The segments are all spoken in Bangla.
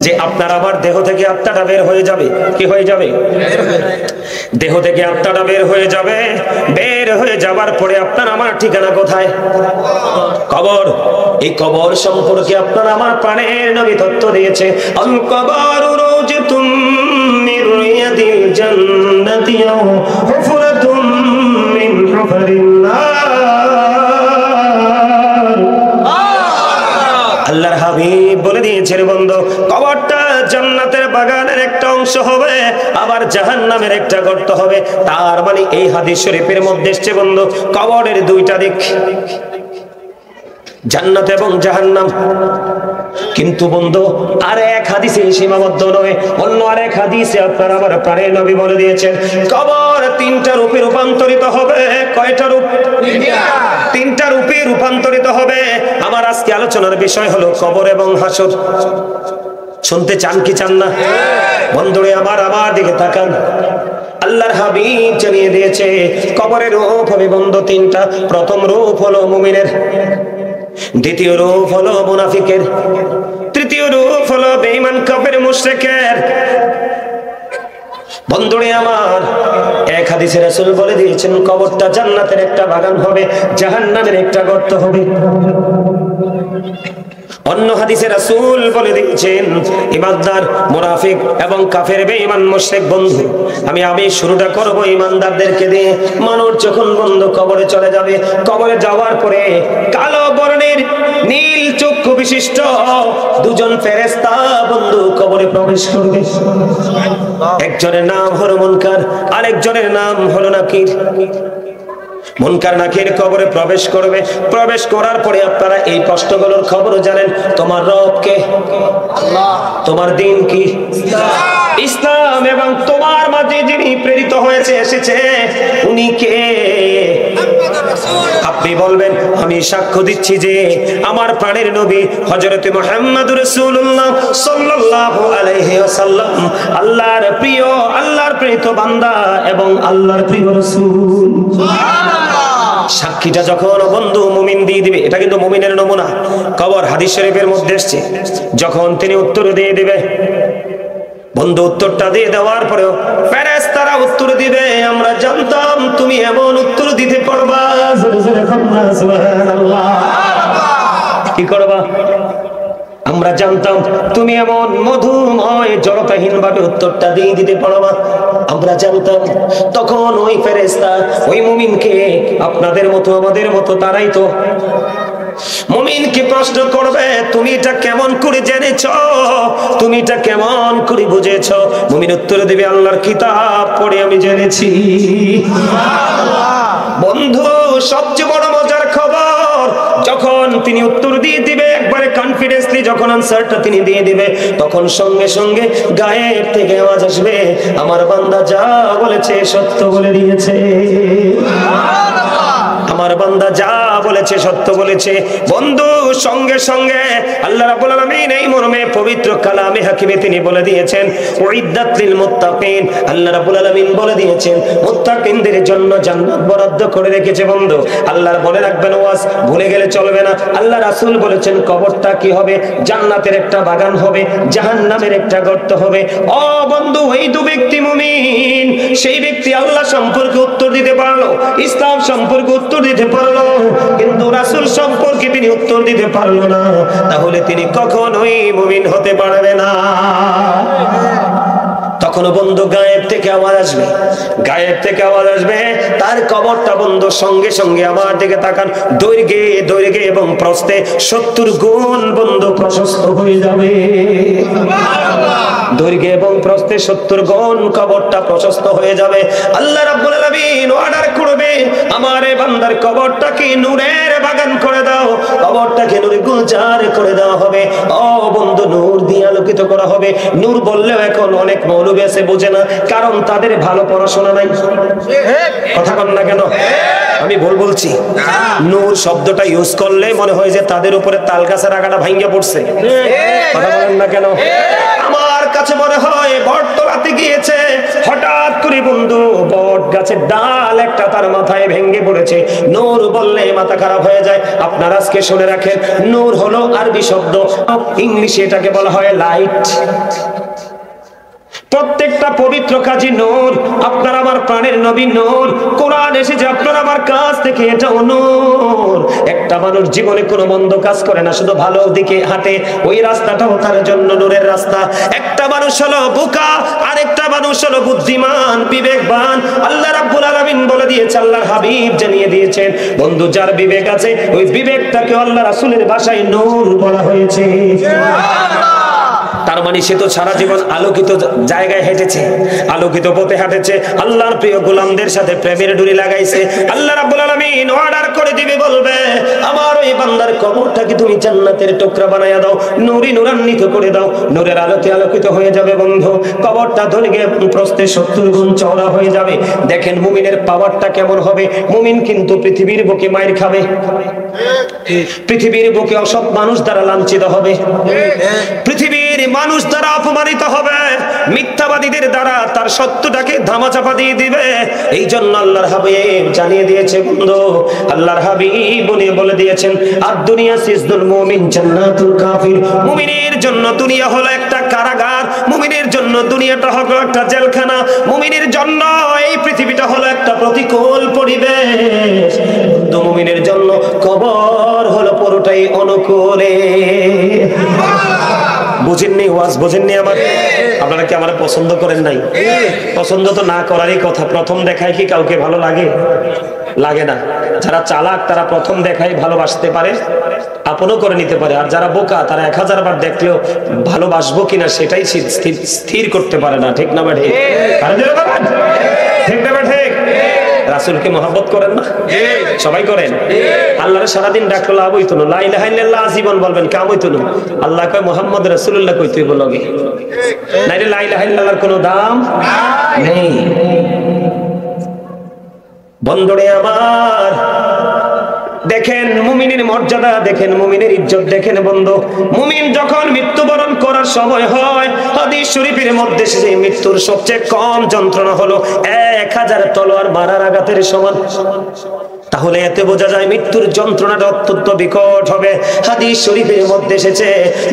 যে আপনার আমার দেহ থেকে আত্মাটা বের হয়ে যাবে। কি হয়ে যাবে? দেহ থেকে আত্মাটা বের হয়ে যাবে। বের হয়ে যাবার পরে আপনার আমার ঠিকানা কোথায়? কবর। এই কবর সম্পর্কে আপনার আমার প্রাণের নবী তত্ত্ব দিয়েছে, আল কবরু রওজাতুম মির রিয়াদিল জান্নাতি আও হুফরাতুম মিন হুফারিন্নার। আল্লাহর হাবিব বলে দিয়েছেন বন্ধু, কবরটা জান্নাতের বাগানের একটা অংশ হবে, আবার জাহান্নামের একটা গর্ত হবে। তার মানে এই হাদিস শরীফের মধ্যে এসেছে বন্ধু, কবরের দুইটা দিক, জান্নাত এবং জাহান্নাম। কিন্তু বন্ধু আর এক হাদিসে সীমাবদ্ধ নয়, অন্য আর এক হাদিসে আপনার আমার প্রাণের নবী বলে দিয়েছেন, কবর তিনটা রূপে রূপান্তরিত হবে। কয়টা রূপ? তিনটা রূপে রূপান্তরিত হবে। আমার আজকে আলোচনার বিষয় হলো কবর এবং হাসর। শুনতে চান কি চান না? বন্ধুরে আমার দিকে তাকান। আল্লাহর হাবিব জানিয়ে দিয়েছে কবরের রূপ হবে বন্ধু তিনটা। প্রথম রূপ হলো মুমিনের, দ্বিতীয় রূপ হলো মুনাফিকের, তৃতীয় রূপ হলো বেঈমান কাফের মুশরিকের। বন্ধুরে আমার, এক হাদিসে রাসূল বলে দিয়েছেন কবরটা জান্নাতের একটা বাগান হবে, জাহান্নামের একটা গর্ত হবে। অন্য হাদিসে রাসূল বলে দিয়েছেন ইমানদার, মুনাফিক এবং কাফের বেঈমান মুশরিক। বন্ধু আমি শুরুটা করব ইমানদারদেরকে দিয়ে। মানুষ যখন বন্ধু কবরে চলে যাবে, কবরে যাওয়ার পরে কালো বর্ণের নীল চক্ষু বিশিষ্ট দুজন ফেরেশতা বন্ধু কবরে প্রবেশ করবে। একজনের নাম হলো মুনকার, আরেকজনের নাম হলো নাকির। মুনকার নাকির কবরে প্রবেশ করবে। প্রবেশ করার পরে আপনারা এই প্রশ্নগুলোর খবর জানেন, তোমার রব কে? আল্লাহ। তোমার দিন কি? ইসলাম। এবং তোমার মাঝে যিনি প্রেরিত হয়েছে এসেছে উনি কে? আপনি বলবেন আমি সাক্ষ্য দিচ্ছি যে আমার প্রাণের নবী হযরত মুহাম্মদুর রাসূলুল্লাহ সাল্লাল্লাহু আলাইহি ওয়াসাল্লাম আল্লাহর প্রিয়, আল্লাহর প্রেরিত বান্দা এবং আল্লাহর প্রিয় রাসূল। সাক্ষীটা যখন বন্ধু মুমিন দিয়ে দিবে, এটা কিন্তু মুমিনের নমুনা, কবর হাদিস শরীফের মধ্যে এসেছে। যখন তিনি উত্তর দিয়ে দিবে বন্ধু, উত্তরটা দিয়ে দেওয়ার পরেও ফেরেশতারা উত্তর দিবে, আমরা জানতাম তুমি এমন উত্তর দিতে পারবা। সুবহানাল্লাহ। কি করবা? আমরা জানতাম তুমি এমন মধুময় জড়তাহীন ভাবে উত্তরটা দিয়ে দিতে পারবা, আমরা জানতাম। তখন ওই ফেরেশতা ওই মুমিনকে আপনাদের মতো আমাদের মতো তারাই তো মুমিনকে প্রশ্ন করবে, তুমি এটা কেমন করে জেনেছো, তুমি এটা কেমন করে বুঝেছো? মুমিন উত্তর দেবে, আল্লাহর কিতাব পড়ে আমি জেনেছি। বন্ধু সবচেয়ে বড় মজার খবর, যখন তিনি উত্তর দিয়ে দিবে একবারে কনফিডেন্সলি, যখন আনসারটা তিনি দিয়ে দিবে, তখন সঙ্গে সঙ্গে গায়েব থেকে আওয়াজ আসবে, আমার বান্দা যা বলেছে সত্য বলে দিয়েছে। আমার বান্দা যা বলেছে সত্য বলেছে। বন্ধু সঙ্গে সঙ্গে আল্লাহ রাব্বুল আলামিন এই মর্মে পবিত্র কালামে হাকিমে তিনি বলে দিয়েছেন, উইদ্দাত লিল মুত্তাকিন। আল্লাহ রাব্বুল আলামিন বলে দিয়েছেন মুত্তাকিনদের জন্য জান্নাত বরাদ্দ করে রেখেছে। বন্ধু আল্লাহর বলে রাখবেন, ওয়াজ ভুলে গেলে চলবে না। আল্লাহ রাসূল বলেছেন কবরটা কি হবে? জান্নাতের একটা বাগান হবে, জাহান্নামের একটা গর্ত হবে। ও বন্ধু, এই দুই ব্যক্তি মুমিন, সেই ব্যক্তি আল্লাহ সম্পর্কে উত্তর দিতে পারলো, ইসলাম সম্পর্কে উত্তর দিতে পারলো, কিন্তু রাসূল সম্পর্কে তিনি উত্তর দিতে পারলো না, তাহলে তিনি কখনোই মুমিন হতে পারবে না। তখন বন্ধু গায়েব থেকে আওয়াজ আসবে, গায়েব থেকে আওয়াজ আসবে, তার কবরটা বন্ধু সঙ্গে সঙ্গে আমার দিকে তাকান, দৈর্ঘ্যে দৈর্ঘ্যে এবং প্রস্থে 70 গুণ বন্ধু প্রশস্ত হয়ে যাবে। দৈর্ঘ্যে এবং প্রস্থে 70 গুণ কবরটা প্রশস্ত হয়ে যাবে। আল্লাহ রাব্বুল আলামিন অর্ডার করবে, আমার এই বান্দার কবরটাকে নূরের বাগান করে দাও, কবরটাকে নূরে গুলজার করে দেওয়া হবে। ও বন্ধু, নূর দিয়ে আলোকিত করা হবে। নূর বললেও এখন অনেক মৌলবী আছে বোঝে না, কারণ তাদের ভালো পড়াশোনা নাই। কথা বল না কেন? আমি ভুল বলছি? নূর শব্দটা ইউজ করলে মনে হয় যে তাদের উপরে তাল গাছের আগাটা ভাঙ্গা পড়ছে। কথা বলেন না কেন? আমার কাছে মনে হয় বটতলাতে গিয়েছে, হঠাৎ করে বন্ধু বট গাছের ডাল একটা তার মাথায় ভেঙে পড়েছে। নূর বললে মাথা খারাপ হয়ে যায়। আপনারা আজকে শুনে রাখেন, নূর হলো আরবি শব্দ, ইংলিশে এটাকে বলা হয় লাইট। প্রত্যেকটা পবিত্র কাজী নূর। আপনার আমার প্রাণের নবী নূর, কোরআন এসেছে আপনার আমার কাছ থেকে, এটাও নূর। একটা মানুষ জীবনে কোনো মন্দ কাজ করে না, শুধু ভালো দিকে হাঁটে, ওই রাস্তাটাও তার জন্য নূরের রাস্তা। একটা মানুষ হলো বোকা, আরেকটা মানুষ হলো বুদ্ধিমান, বিবেকবান। আল্লাহ রাব্বুল আলামিন বলে দিয়েছে, আল্লাহর হাবিব জানিয়ে দিয়েছেন, বন্ধু যার বিবেক আছে ওই বিবেকটাকে আল্লাহ রাসূলের ভাষায় নূর বলা হয়েছে। তার মানে সে তো সারা জীবন আলোকিত জায়গায় হেঁটেছে, আলোকিত পথে হাঁটেছে, আল্লাহর প্রিয় গোলামদের সাথে প্রেমের ডুরি লাগাইছে। আল্লাহ রাব্বুল আলামিন অর্ডার করে দিবে, বলবে আমার ওই বান্দার কবরটাকে তুমি জান্নাতের টুকরা বানায়া দাও, নূরি নূরান্বিত করে দাও, নূরের আলোতে আলোকিত হয়ে যাবে বন্ধু। কবরটা দৈর্ঘ্যে প্রস্থে 70 গুণ চওড়া হয়ে যাবে। দেখেন মুমিনের পাওয়ারটা কেমন হবে। মুমিন কিন্তু পৃথিবীর বুকে মাইর খাবে, পৃথিবীর বুকে অসৎ মানুষ দ্বারা লাঞ্ছিত হবে, পৃথিবীর মানুষ দ্বারা অপমানিত হবে, মিথ্যাবাদীদের দ্বারা তার সত্যটাকে ধামাচাপা দিয়ে দিবে। এই জন্য আল্লাহর হাবিব জানিয়ে দিয়েছে বন্ধু, আল্লাহর হাবিব বলে দিয়েছেন, আর দুনিয়া সিজদুল মুমিন জান্নাতুল কাফির। মুমিনের জন্য দুনিয়া হলো একটা কারাগার, মুমিনের জন্য দুনিয়াটা হলো একটা জেলখানা, মুমিনের জন্য এই পৃথিবীটা হলো একটা প্রতিকূল পরিবেশ। তো মুমিনের জন্য কবর হলো পুরোটাই অনুকূলে। বুঝেননি ওয়াজ, বুঝেননি আমার? আপনারা কি আমার পছন্দ করেন নাই? পছন্দ তো না করারই কথা। প্রথম দেখায় কি কাউকে ভালো লাগে? লাগে না। যারা চালাক তারা প্রথম দেখায় ভালোবাসতে পারে, আপনও করে নিতে পারে। আর যারা বোকা তারা 1000 বার দেখলেও ভালোবাসবো কিনা সেটাই স্থির করতে পারে না। ঠিক না ঠিক? ঠিক না ঠিক? রাসূলকে মহব্বত করেন না? সবাই করেন। আল্লাহর সারাদিন ডাকলো লাভ হইতো না, লা ইলাহা ইল্লাল্লাহ জীবন বলবেন কাম হইতো না। আল্লাহ কয় মুহাম্মদ রাসূলুল্লাহ কইতে বলগে, নাইলে লা ইলাহা ইল্লাল্লাহর কোনো দাম নেই। বন্ধুরে আমার, দেখেন মুমিনের মর্যাদা, দেখেন মুমিনের ইজ্জত, দেখেন বন্ধু। মুমিন যখন মৃত্যুবরণ করার সময় হয়, হাদিস শরীফের মধ্যে সেই মৃত্যুর সবচেয়ে কম যন্ত্রণা হলো 1000 তলোয়ার মারার আঘাতের সমান। তাহলে এতে বোঝা যায় মৃত্যুর যন্ত্রণাটা অত্যন্ত বিকট হবে। হাদিস শরীফের মধ্যে এসেছে,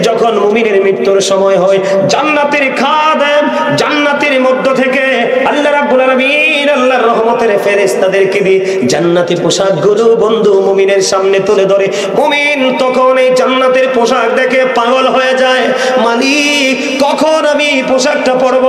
যখন মুমিনের মৃত্যুর সময় হয়, জান্নাতের খাদেম জান্নাতের মধ্য থেকে আল্লাহ রাব্বুল আলামিন আল্লাহর রহমতের ফেরেশতাদেরকে দিয়ে জান্নাতি পোশাকগুলো বন্ধু মুমিনের সামনে তুলে ধরে। মুমিন তখন এই জান্নাতের পোশাক দেখে পাগল হয়ে যায়। মালিক, কখন আমি পোশাকটা পরব?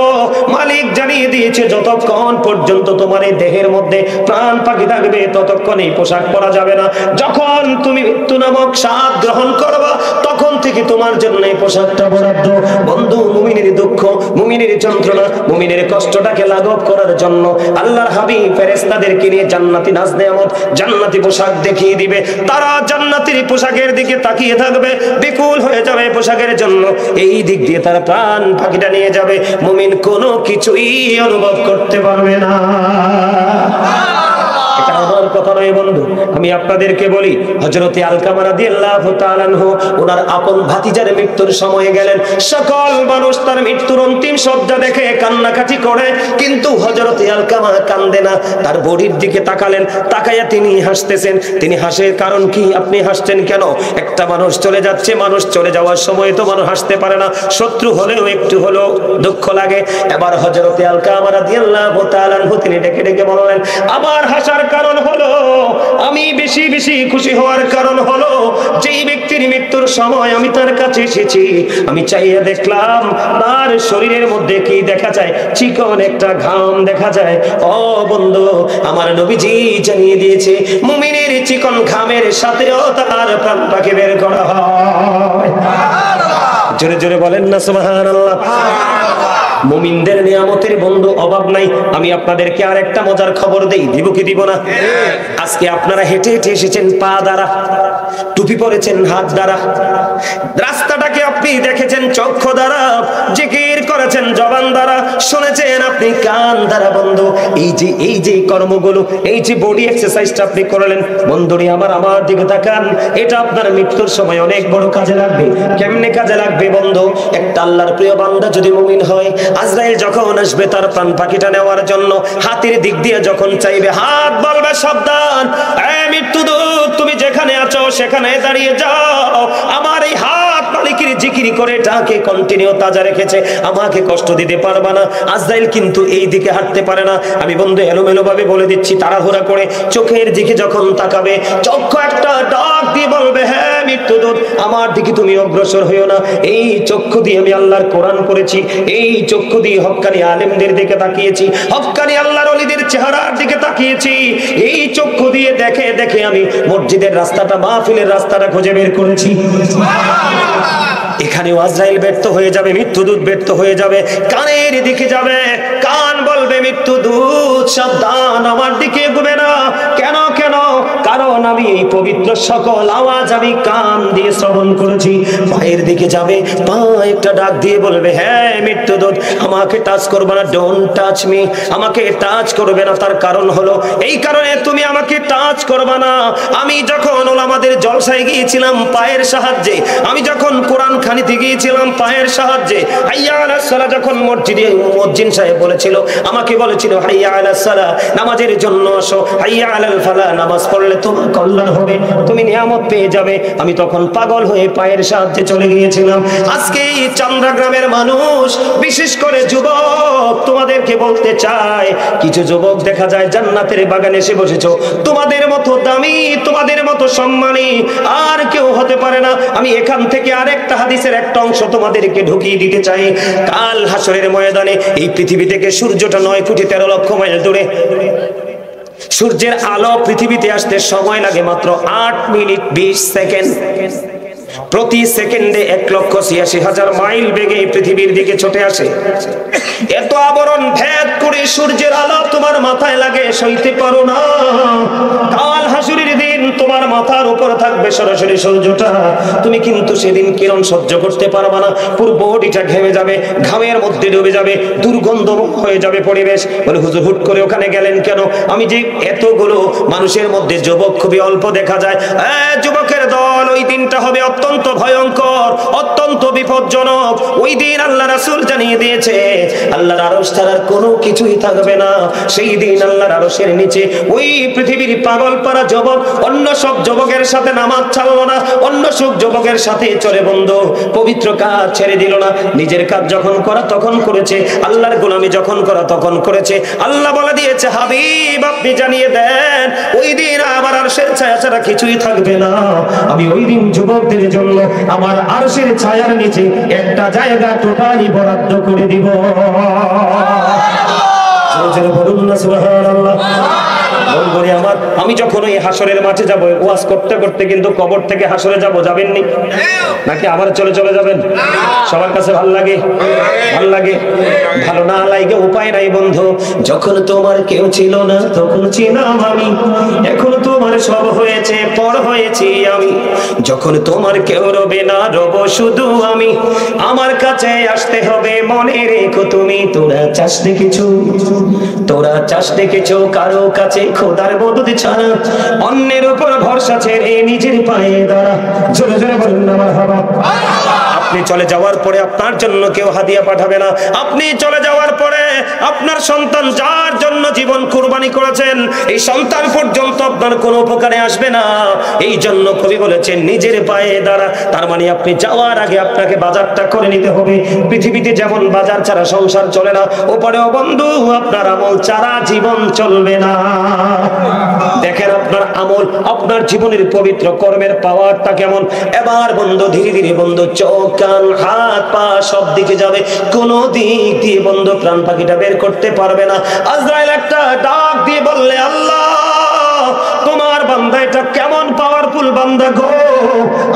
মালিক জানিয়ে দিয়েছে, যতক্ষণ পর্যন্ত তোমার এই দেহের মধ্যে প্রাণ পাখি থাকবে ততক্ষণ এই পোশাক পরা যাবে না। যখন তুমি মৃত্যু নামক স্বাদ গ্রহণ করবা তখন থেকে তোমার জন্য এই পোশাকটা বরাদ্দ। বন্ধু, মুমিনের দুঃখ, মুমিনের যন্ত্রণা, মুমিনের কষ্টটাকে লাঘব করার জন্য আল্লাহর হাবিব ফেরেশতাদেরকে নিয়ে জান্নাতি নাজ নেয়ামত, জান্নাতি পোশাক দেখিয়ে দিবে। তারা জান্নাতের পোশাকের দিকে তাকিয়ে থাকবে, বিকুল হয়ে যাবে পোশাকের জন্য। এই দিক দিয়ে তারা প্রাণ পাখিটা নিয়ে যাবে। মুমিন কোনো কিছুই অনুভব করতে পারবে না। এটা আমার কথা নয় বন্ধু, আমি আপনাদেরকে বলি, হযরতে আলকামা রাদিয়াল্লাহু তাআলা আনহু ওনার আপন ভাতিজার মৃত্যুর সময়ে গেলেন। সকল মানুষ তার মৃত্যুর অন্তিম শয্যা দেখে কান্নাকাটি করে, কিন্তু হযরতে আলকামা কান্দে না। তার বডির দিকে তাকালেন, তাকায়া তিনি হাসতেছেন। তিনি হাসের কারণ কি? আপনি হাসছেন কেন? একটা মানুষ চলে যাচ্ছে, মানুষ চলে যাওয়ার সময় তো মানুষ হাসতে পারে না, শত্রু হলেও একটু হলেও দুঃখ লাগে। এবার হযরতে আলকামা রাদিয়াল্লাহু তাআলা আনহু তিনি ডেকে ডেকে বললেন, আমার হাসার কারণ হলো, আমি বেশি বেশি খুশি হওয়ার কারণ হলো, যেই ব্যক্তির মৃত্যুর সময় আমি তার কাছে এসেছি, আমি চাইয়া দেখলাম তার শরীরের মধ্যে কি দেখা যায়? চিকন একটা ঘাম দেখা যায়। ও বন্ধু, আমার নবীজি জানিয়ে দিয়েছে, মুমিনের চিকন ঘামের সাথেও তার প্রাণ পাখি বের করা হয়। জোরে জোরে বলেন না সুবহানাল্লাহ। মুমিনদের নিয়ামতের বন্ধু অভাব নাই। আমি আপনাদেরকে আর একটা মজার খবর দেই, দিব কি দিব না? আজকে আপনারা হেঁটে হেঁটে এসেছেন পা দ্বারা, টুপি পরেছেন হাত দ্বারা, রাস্তাটাকে আপনি দেখেছেন চক্ষু দ্বারা, জিকির করেছেন জবান দ্বারা, শুনেছেন আপনি কান দ্বারা। বন্ধু এই যে কর্মগুলো, এই যে বডি এক্সারসাইজটা আপনি করলেন, বন্ধুরে আমার দিকে তাকান, এটা আপনার মৃত্যুর সময় অনেক বড় কাজে লাগবে। কেমনে কাজে লাগবে বন্ধু? একটা আল্লাহর প্রিয় বান্দা যদি মুমিন হয়, আজরাইল যখন আসবে তার প্রাণ পাখিটা নেওয়ার জন্য, হাতের দিক দিয়ে যখন চাইবে, হাত বলবে সাবধান, এই মৃত্যুদূত তুমি যেখানে আছো সেখানে দাঁড়িয়ে যাও। আমার এই হাত মালিকের জিকির করে এটাকে কন্টিনিউ তাজা রেখেছে, আমাকে কষ্ট দিতে পারবা না। আজরাইল কিন্তু এই দিকে হাঁটতে পারে না। আমি বন্ধু এলোমেলো ভাবে বলে দিচ্ছি, তাড়াহুড়া করে চোখের দিকে যখন তাকাবে, চক্ষু একটা ডাক দিয়ে বলবে, হ্যাঁ মৃত্যুদূত আমার দিকে তুমি অগ্রসর হইও না। এই চক্ষু দিয়ে আমি আল্লাহর কোরআন পড়েছি, এই চক্ষু দিয়ে হক্কানি আলেমদের দিকে তাকিয়েছি, হক্কানি আল্লাহর ওলিদের চেহারার দিকে তাকিয়েছি, এই চক্ষু দিয়ে দেখে দেখে আমি মসজিদের রাস্তাটা, মাহফিলের রাস্তাটা খুঁজে বের করেছি। এখানেও আজরাইল ব্যর্থ হয়ে যাবে, মৃত্যুদূত ব্যর্থ হয়ে যাবে, কানের দিকে যাবে, কান বলবে মৃত্যুদূত সাবধান আমার দিকে এগোবে না। কেন? কারণ আমি এই পবিত্র সকল আওয়াজ আমি কান দিয়ে শ্রবণ করেছি। পায়ের দিকে যাবে, পা একটা ডাক দিয়ে বলবে, হ্যাঁ মৃত্যুদূত আমাকে টাচ করবে না, ডোন্ট টাচ মি, আমাকে টাচ করবে না। তার কারণ হলো এই কারণে তুমি আমাকে টাচ করবে না। আমি যখন ওলামাদের জলসায় গিয়েছিলাম পায়ের সাহায্যে, আমি যখন কোরআন খানিতে গিয়েছিলাম পায়ের সাহায্যে, হাইয়া আলাস সালাহ যখন মসজিদে মুয়াজ্জিন সাহেব বলেছিল, আমাকে বলেছিল হাইয়া আলাস সালাহ নামাজের জন্য আসো, হাইয়া আলাল ফালাহ নামাজ পড়লে তোমার কল্যাণ হবে, তুমি নিয়ামত পেয়ে যাবে, আমি তখন পাগল হয়ে পায়ের সাহায্যে চলে গিয়েছিলাম। আজকে এই চামড়া গ্রামের মানুষ, বিশেষ করে যুবক, তোমাদেরকে বলতে চাই, কিছু যুবক দেখা যায় জান্নাতের বাগানে এসে বসেছো, তোমাদের মতো দামি, তোমাদের মতো সম্মানী আর কেউ হতে পারে না। আমি এখান থেকে আরেকটা হাদিসের একটা অংশ তোমাদেরকে ঢুকিয়ে দিতে চাই। কাল হাসরের ময়দানে এই পৃথিবী থেকে সূর্যটা 9,13,00,000 মাইল দূরে, সূর্যের আলো পৃথিবীতে আসতে সময় লাগে মাত্র 8 মিনিট 20 সেকেন্ড। প্রতি সেকেন্ডে 1,86,000 মাইল বেগে পৃথিবীর দিকে ছুটে আসে। এত আবরণ ভেদ করে সূর্যের আলো তোমার মাথায় লাগে, সইতে পারো না। কাল হাসরের দিন তোমার মাথার উপর থাকবে সরাসরি সূর্যটা, তুমি কিন্তু সেদিন কিরণ সহ্য করতে পারবে না, পুরো বডিটা ঘেমে যাবে, ঘামের মধ্যে ডুবে যাবে, দুর্গন্ধ হয়ে যাবে পরিবেশ। বলে হুজুর হুট করে ওখানে গেলেন কেন? আমি যে এতগুলো মানুষের মধ্যে যুবক খুবই অল্প দেখা যায়, যুবকের দল, ওই দিনটা হবে অত্যন্ত ভয়ঙ্কর, অত্যন্ত বিপজ্জনক। ওই দিন আল্লাহ রাসূল জানিয়ে দিয়েছে, আল্লাহর আরশ ছাড়ার কোনো কিছুই থাকবে না। সেই দিন আল্লাহর আরশের নিচে ওই পৃথিবীর পাগল পারা যুবক অন্য সব যুবকের সাথে নামাজ ছাড়লো না, অন্য সব যুবকের সাথে চলে বন্ধু পবিত্র কাজ ছেড়ে দিল না। নিজের কাজ যখন করা তখন করেছে, আল্লাহর গোলামি যখন করা তখন করেছে। আল্লাহ বলে দিয়েছে, হাবিব আপনি জানিয়ে দেন, ওই দিন আমার আরশের ছায়া ছাড়া কিছুই থাকবে না। আমি ওই দিন যুবকদের জন্য আমার আরশের ছায়ার নিচে একটা জায়গা টোটালি বরাদ্দ করে দিব। বলুন না সুবহানাল্লাহ। বন্ধুরে আমার, আমি যখন ওই হাসরের মাঠে যাব, ওয়াজ করতে করতে কিন্তু কবর থেকে হাসরে যাব, যাবেননি নাকি আবার চলে যাবেন? সবার কাছে ভালো লাগে? ভালো লাগে? ভালো না লাগে উপায় নাই বন্ধু। যখন তোমার কেউ ছিল না তখন ছিলাম আমি, এখন তোমার সব হয়েছে, পর হয়েছি আমি। যখন তোমার কেউ রবে না, রব শুধু আমি। আমার কাছে আসতে হবে, মনে রেখো তুমি। তোরা চাস কিছু কারো কাছে খোদার মদদ ছাড়া, অন্যের উপর ভরসা ছেড়ে নিজের পায়ে দাঁড়া। জোরে জোরে বলুন না মারহাবা। আপনি চলে যাওয়ার পরে আপনার জন্য কেউ হাদিয়া পাঠাবে না। আপনি চলে যাওয়ার পরে আপনার সন্তান যার জন্য জীবন কুরবানি করেছেন, এই সন্তান পর্যন্ত আপনার কোনো উপকারে আসবে না। এই জন্য কবি বলেছেন, নিজের পায়ে দাঁড়া। তার মানে আপনি যাওয়ার আগে আপনাকে বাজারটা করে নিতে হবে। পৃথিবীতে যেমন বাজার ছাড়া সংসার চলে না, ওপরেও বন্ধু আপনার আমল ছাড়া জীবন চলবে না। দেখেন আপনার আমল, আপনার জীবনের পবিত্র কর্মের পাওয়ারটা কেমন। এবার বন্ধু ধীরে ধীরে বন্ধু চোখ, কান, হাত, পা সব দিকে যাবে, কোন দিক দিয়ে বন্ধু প্রাণ পাখিটা বের করতে পারবে না। আজরাইল একটা ডাক দিয়ে বললে, আল্লাহ তোমার বান্দা এটা কেমন পাওয়ারফুল পাওয়ারফুল বান্দা গো,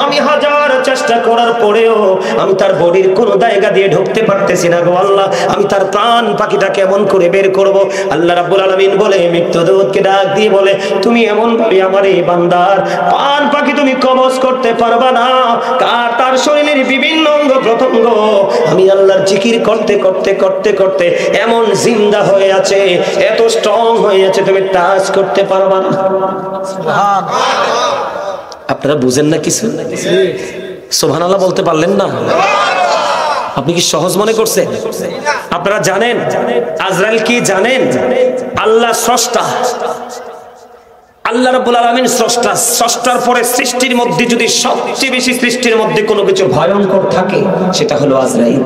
আমি হাজার চেষ্টা করার পরেও আমি তার বডির কোনো জায়গা দিয়ে ঢুকতে পারতেছি না গো আল্লাহ, আমি তার প্রাণ পাখিটা কেমন করে বের করব? আল্লাহ রাব্বুল আলামিন বলে, মৃত্যুদূতকে ডাক দিয়ে বলে, তুমি এমন ভাবে আমার এই বান্দার প্রাণ পাখি তুমি কবজ করতে পারবা না, তার শরীরের বিভিন্ন অঙ্গ প্রত্যঙ্গ আমি আল্লাহর জিকির করতে করতে করতে করতে এমন জিন্দা হয়ে আছে, এত স্ট্রং হয়ে আছে, তুমি টাচ করতে পারবা না। আপনারা বুঝেন না কিছু? সুবহানাল্লাহ বলতে পারলেন না? আপনি কি সহজ মনে করছেন? আপনারা জানেন আজরাইল কি জানেন? আল্লাহ স্রষ্টা, আল্লাহ রাব্বুল আলামিন স্রষ্টা। স্রষ্টার পরে সৃষ্টির মধ্যে যদি সবচেয়ে বেশি সৃষ্টির মধ্যে কোনো কিছু ভয়ঙ্কর থাকে সেটা হলো আজরাইল।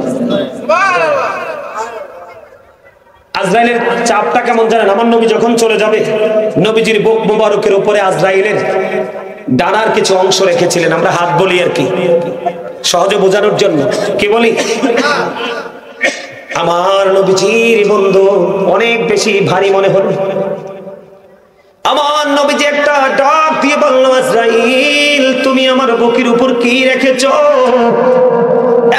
আজরাইলের চাপটা কেমন জানেন? আমার নবী যখন চলে যাবে, নবীজির বুক মুবারকের উপরে আজরাইলের ডানার কিছু অংশ রেখেছিলেন। আমরা হাত বলি আর কি, সহজে বোঝানোর জন্য। কি বলি? আমার নবীজির বন্ধু অনেক বেশি ভারী মনে হলো। আমার নবীজি একটা ডাক দিয়ে বলল, আজরাইল তুমি আমার বুকের উপর কি রেখেছো?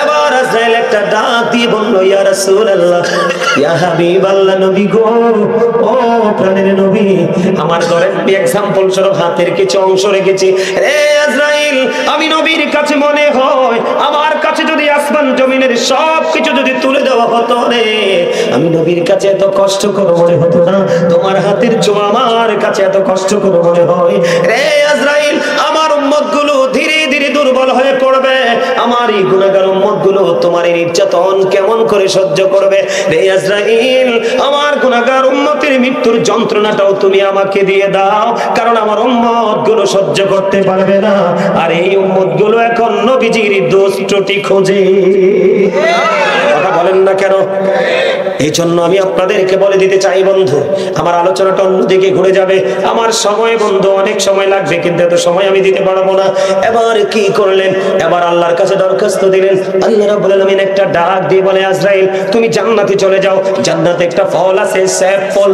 এবার আজরাইল একটা ডাক দিয়ে বলল, ইয়া রাসূলুল্লাহ, ইয়া হাবিবাল্লাহ, নবী গো, ও প্রাণের নবী, আমার ধরেন এক্সাম্পল স্বরূপ হাতের কিছু অংশ রেখেছি। রে আজরাইল, আমি নবীর কাছে মনে হয় আমার কাছে যদি আসমান জমিনের সব কিছু যদি তুলে দেওয়া হতো রে, আমি নবীর কাছে এত কষ্ট করে মনে হতো না, তোমার হাতের ছোঁয়া আমার কাছে এত কষ্ট করে মনে হয়। রে আজরাইল, আমার উম্মত গুলো ধীরে ধীরে দুর্বল হয়ে পড়বে, আমার এই গুনাহগার উম্মত গুলো তোমার এই নির্যাতন কেমন করে সহ্য করবে? রে আজরাইল, আমার গুনাহগার উম্মতের মৃত্যুর যন্ত্রণাটাও তুমি আমাকে দিয়ে দাও, কারণ আমার উম্মত গুলো সহ্য করতে পারবে না, আর এই উম্মত গুলো এখন নবীজির দোষ ত্রুটি খোঁজে। কথা বলেন না কেন? এই জন্য আমি আপনাদেরকে বলে দিতে চাই বন্ধু, আমার আলোচনাটা অন্যদিকে ঘুরে যাবে, আমার সময় বন্ধু অনেক সময় লাগবে, কিন্তু এত সময় আমি দিতে পারবো না। এবার কি করলেন? এবার আল্লাহর কাছে দরখাস্ত দিলেন। আল্লাহ রাব্বুল আলামিন একটা ডাক দিয়ে বলে, আজরাইল তুমি জান্নাতে চলে যাও, জান্নাতে একটা ফল আছে, সেব ফল,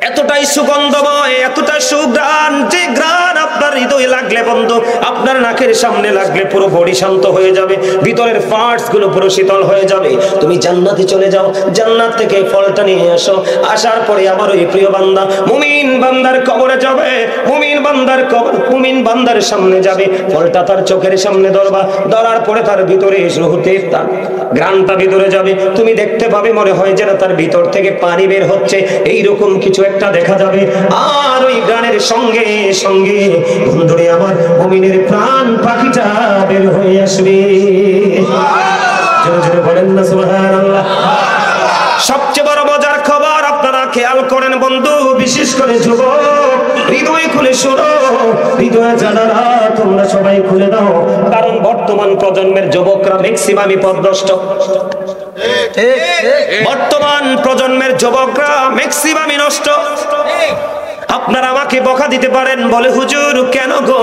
এতটাই সুগন্ধময়, এতটা সুঘ্রাণ, যে ঘ্রাণ আপনার হৃদয়ে লাগলে বন্ধু, আপনার নাকের সামনে লাগলে পুরো বডি শান্ত হয়ে যাবে, ভিতরের পার্টস গুলো পুরো শীতল হয়ে যাবে। তুমি জান্নাতে চলে যাও, জান্নাত থেকে ফলটা নিয়ে আসো, আসার পরে আমার ওই প্রিয় বান্দা মুমিন বান্দার কবরে যাবে, মুমিন বান্দার কবর, মুমিন বান্দার সামনে যাবে, ফলটা তার চোখের সামনে ধরবা, ধরার পরে তার ভিতরে রুহতে তার ঘ্রাণটা ভিতরে যাবে, তুমি দেখতে পাবে মনে হয় যেন তার ভিতর থেকে পানি বের হচ্ছে, এইরকম কিছু একটা দেখা যাবে। আর ওই গানের সঙ্গে সঙ্গে বন্ধুরে আমার মুমিনের প্রাণ পাখিটা বের হয়ে আসবে। জোরে জোরে বলেন না সুবহানাল্লাহ। সবচেয়ে বড় মজার খবর আপনারা খেয়াল করেন বন্ধু, বিশেষ করে যুবক, হৃদয় খুলে শোনো, হৃদয় জানারা তোমরা সবাই খুলে দাও, কারণ বর্তমান প্রজন্মের যুবকরা ম্যাক্সিমামই পথভ্রষ্ট। বর্তমান প্রজন্মের যুবকরা ম্যাক্সিমামই নষ্ট। আপনারা আমাকে বকা দিতে পারেন, বলে হুজুর কেন গো?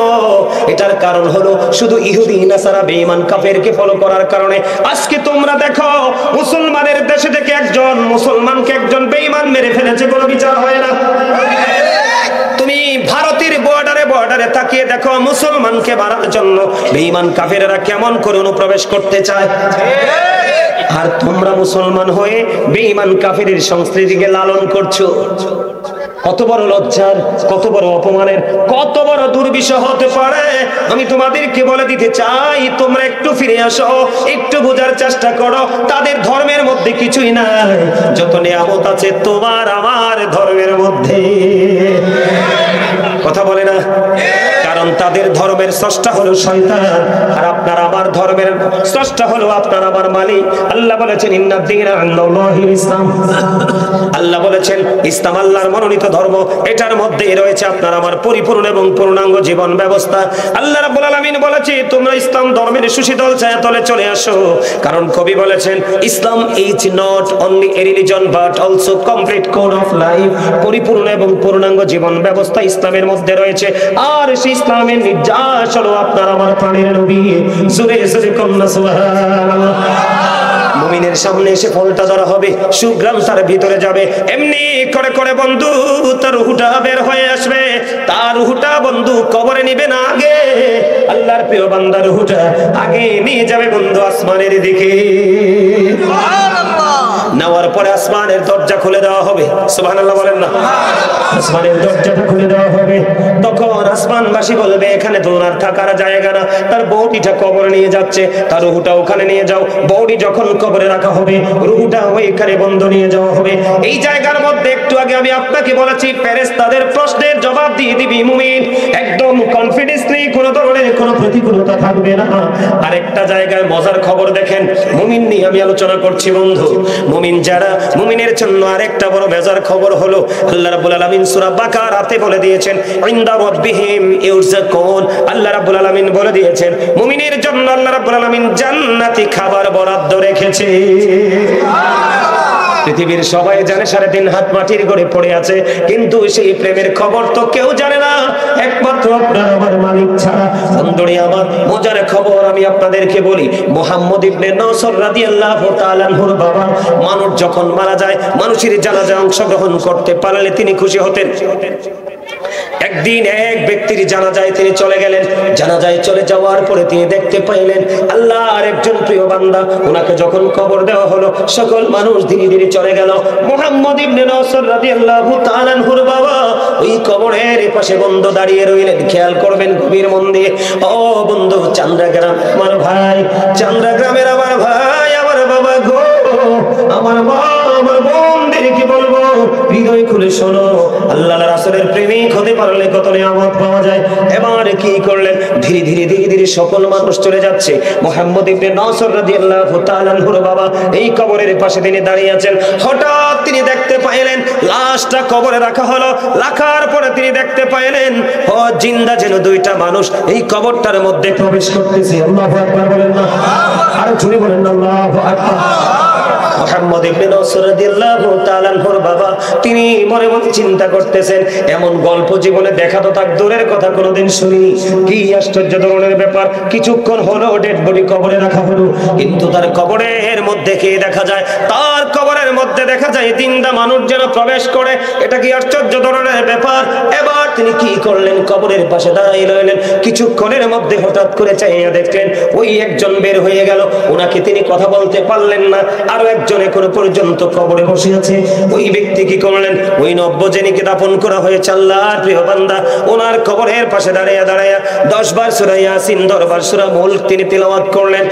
এটার কারণ হলো শুধু ইহুদি নাসারা বেঈমান কাফেরকে ফলো করার কারণে। আজকে তোমরা দেখো মুসলমানের দেশে থেকে একজন মুসলমানকে একজন বেঈমান মেরে ফেলেছে, কোনো বিচার হয় না। তুমি ভারতের বর্ডারে তাকিয়ে দেখো মুসলমানকে মারার জন্য বেঈমান কাফেররা কেমন করে অনুপ্রবেশ করতে চায়, আর তোমরা মুসলমান হয়ে বেঈমান কাফেরের সংস্কৃতিকে লালন করছো। কত বড় লজ্জার, কত বড় অপমানের, কত বড় দুর্বিষহ হতে পারে। আমি তোমাদেরকে বলে দিতে চাই, তোমরা একটু ফিরে আসো, একটু বোঝার চেষ্টা করো, তাদের ধর্মের মধ্যে কিছুই নাই, যত নিয়ামত আছে তোমার আমার ধর্মের মধ্যে। কথা বলে না? কারণ তাদের ধর্মের স্রষ্টা হলো শয়তান, আর আপনার আমার ধর্মের স্রষ্টা হলো আপনার আমার মালিক। আল্লাহ বলেছেন ইন্নাদ-দীনা ইনদাল্লাহিল ইসলাম। আল্লাহ বলেছেন ইসলাম আল্লাহর মনোনীত ধর্ম, এটার মধ্যে রয়েছে আপনার আমার পরিপূর্ণ এবং পূর্ণাঙ্গ জীবন ব্যবস্থা। আল্লাহ রাব্বুল আলামিন বলেছে তোমরা ইসলাম ধর্মের সুশীতল ছায়াতলে চলে আসো, কারণ কবি বলেছেন Islam is not only a religion but also complete code of life. পরিপূর্ণ এবং পূর্ণাঙ্গ জীবন ব্যবস্থা ইসলামের মধ্যে রয়েছে, আর সেই ইসলামের নির্যাস হলো আপনার আমার প্রাণের নবী। জোরে জোরে কন্যা সুবহানাল্লাহ। মুমিনের চোখের সামনে এসে ফলটা ধরা হবে, সুগ্রাম তার ভিতরে যাবে, এমনি করে করে বন্ধু তার রূহটা বের হয়ে আসবে। তার রূহটা বন্ধু কবরে নিবে না, আগে আল্লাহর প্রিয় বান্দার রূহটা আগে নিয়ে যাবে বন্ধু আসমানের দিকে। নেওয়ার পরে আসমানের দরজা খুলে দেওয়া হবে, সুবহানাল্লাহ বলেন না। আসমানের দরজাটা খুলে দেওয়া হবে, তখন আসমানবাসী বলবে এখানে তো ওনার থাকার জায়গা না, তার বউটিটা কবরে নিয়ে যাচ্ছে, তার রূহটা ওখানে নিয়ে যাও। বউটি যখন কবরে রাখা হবে, রূহটা ওইখানে বন্ধ নিয়ে যাওয়া হবে। এই জায়গার মধ্যে একটু আগে আমি আপনাকে বলেছি ফেরেশতাদের প্রশ্নের জবাব দিয়ে দিবি মুমিন, একদম কনফিডেন্স নেই, কোনো ধরনের কোনো প্রতিকূলতা থাকবে না। আরেকটা জায়গায় মজার খবর দেখেন, মুমিন নিয়ে আমি আলোচনা করছি বন্ধু। মুমিন যারা, মুমিনের জন্য আরেকটা বড় মজার খবর হলো আল্লাহ রাব্বুল আলামিন সূরা বাকারাতে বলে দিয়েছেন ইনদা রাব্বিহিম ইউরযাকুন। আল্লাহ রাব্বুল আলামিন বলে দিয়েছেন মুমিনের জন্য আল্লাহ রাব্বুল আলামিন জান্নাতি খাবার বরাদ্দ রেখেছে। পৃথিবীর সবাই জানে 3.5 হাত মাটির ঘরে পড়ে আছে, কিন্তু সেই প্রেমের খবর তো কেউ জানে না, একমাত্র আপনার আমার মালিক ছাড়া। বন্ধুরে আমার, মজার খবর আমি আপনাদেরকে বলি। মুহাম্মদ ইবনে নসর রাদিয়াল্লাহু তাআলা আনহুর বাবা মানুষ যখন মারা যায়, মানুষের জানাজায় অংশগ্রহণ করতে পারলে তিনি খুশি হতেন। একদিন এক ব্যক্তির জানাজায় তিনি চলে গেলেন। জানাজায় চলে যাওয়ার পরে তিনি দেখতে পাইলেন আল্লাহর একজন প্রিয় বান্দা, ওনাকে যখন কবর দেওয়া হলো সকল মানুষ ধীরে ধীরে চলে গেল। মুহাম্মদ ইবনে নসর রাদিয়াল্লাহু তাআলা আনহুর বাবা ওই কবরের পাশে বন্ধু দাঁড়িয়ে রইলেন। খেয়াল করবেন গভীর মন দিয়ে, ও বন্ধু চান্দ্রাগ্রাম আমার ভাই, চান্দ্রাগ্রামের আমার ভাই, আমার বাবা গো, আমার মা, আমার বোনদের কি বলবো, হৃদয় খুলে শোনো, আল্লাহর রাসূলের প্রেমিক হতে পারলে কত নিয়ামত পাওয়া যায়। এবার কি করলেন, ধীরে ধীরে ধীরে ধীরে সকল মানুষ চলে যাচ্ছে। মুহাম্মদ ইবনে নসর রাদিয়াল্লাহু তাআলা আনহুর বাবা এই কবরের পাশে তিনি দাঁড়িয়ে আছেন। হঠাৎ তিনি দেখতে পাইলেন লাশটা কবরে রাখা হলো। রাখার পরে তিনি দেখতে পাইলেন জিন্দা যেন 2টা মানুষ এই কবরটার মধ্যে প্রবেশ করতেছে। আল্লাহু আকবার বলেন না, আর জোরে বলেন না আল্লাহু আকবার। মুহাম্মদ ইবনে নসর রাদিয়াল্লাহু তাআলা আনহুর বাবা তিনি মনে মনে চিন্তা করতেছেন, এমন গল্প জীবনে দেখা তো তাক দূরের কথা কোনোদিন শুনিনি। কি আশ্চর্য ধরনের ব্যাপার, কিছুক্ষণ হলো ডেড বডি কবরে রাখা হলো, কিন্তু তার কবরের মধ্যে কি দেখা যায়, তার কবরের মধ্যে দেখা যায় জিন্দা মানুষ যেন প্রবেশ করে। এটা কি আশ্চর্য ধরনের ব্যাপার। এবার তিনি কি করলেন, কবরের পাশে দাঁড়িয়ে রইলেন। কিছুক্ষণের মধ্যে হঠাৎ করে চাইয়া দেখলেন ওই একজন বের হয়ে গেল, ওনাকে তিনি কথা বলতে পারলেন না। আরো একজন এখনো পর্যন্ত কবরে বসে আছে। ওই ব্যক্তি কি করলেন, ওই নব্যজনীকে দাফন করা হয়েছে আল্লাহর প্রিয় বান্দা, ওনার কবরের পাশে দাঁড়িয়ে দাঁড়িয়ে 10 বার সূরা ইয়াসিন, 10 বার সূরা মুলক তিনি তেলাওয়াত করলেন।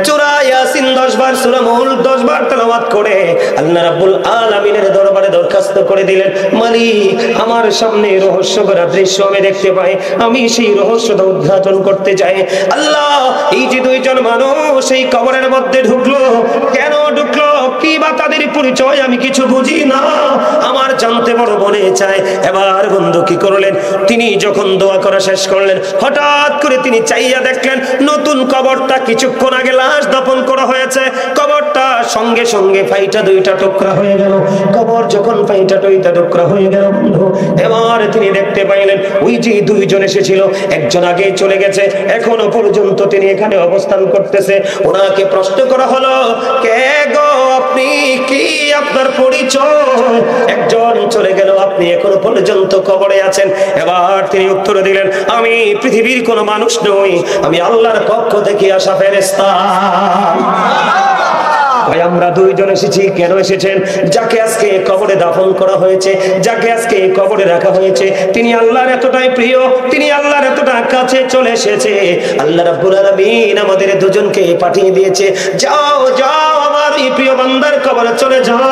সূরা ইয়াসিন 10 বার, সূরা মুলক 10 বার তেলাওয়াত করে আল্লাহ রাব্বুল আলামিনের দরবারে দরখাস্ত করে দিলেন, মালিক আমার সামনে রহস্য ভরা দৃশ্য আমি দেখতে পাই, আমি সেই রহস্যটা উদ্ঘাটন করতে চাই। আল্লাহ, এই যে 2 জন মানুষ এই কবরের মধ্যে ঢুকলো, কেন ঢুকলো, কি বা তাদের পরিচয় আমি কিছু বুঝি না, আমার জানতে বড় মনে চায়। এবার বন্ধু কি করলেন, তিনি যখন দোয়া করা শেষ করলেন, হঠাৎ করে তিনি চাইয়া দেখলেন নতুন কবরটা কিছুক্ষণ আগে লাশ দাফন করা হয়েছে, কবরটা সঙ্গে সঙ্গে ফাইটা 2টা টুকরা হয়ে গেল। কবর যখন ফাইটা 2টা টুকরা হয়ে গেল বন্ধু, এবার তিনি দেখতে পাইলেন ওই যে 2 জন এসেছিল, একজন আগে চলে গেছে, এখনো পর্যন্ত তিনি এখানে অবস্থান করতেছে। ওনাকে প্রশ্ন করা হলো, কে গো আপনি, কি আপনার পরিচয়? একজন চলে গেল, আপনি এখনো পর্যন্ত কবরে আছেন। এবার তিনি উত্তর দিলেন, আমি পৃথিবীর কোনো মানুষ নই, আমি আল্লাহর পক্ষ থেকে আসা ফেরেশতা। ভাই আমরা 2 জন এসেছি, কেন এসেছেন? যাকে আজকে কবরে দাফন করা হয়েছে, যাকে আজকে কবরে রাখা হয়েছে, তিনি আল্লাহর এতটাই প্রিয়, তিনি আল্লাহর এতটা কাছে চলে এসেছে, আল্লাহ রাব্বুল আলামিন আমাদের 2 জনকে পাঠিয়ে দিয়েছে, যাও যাও আমার এই প্রিয় বান্দার কবরে চলে যাও।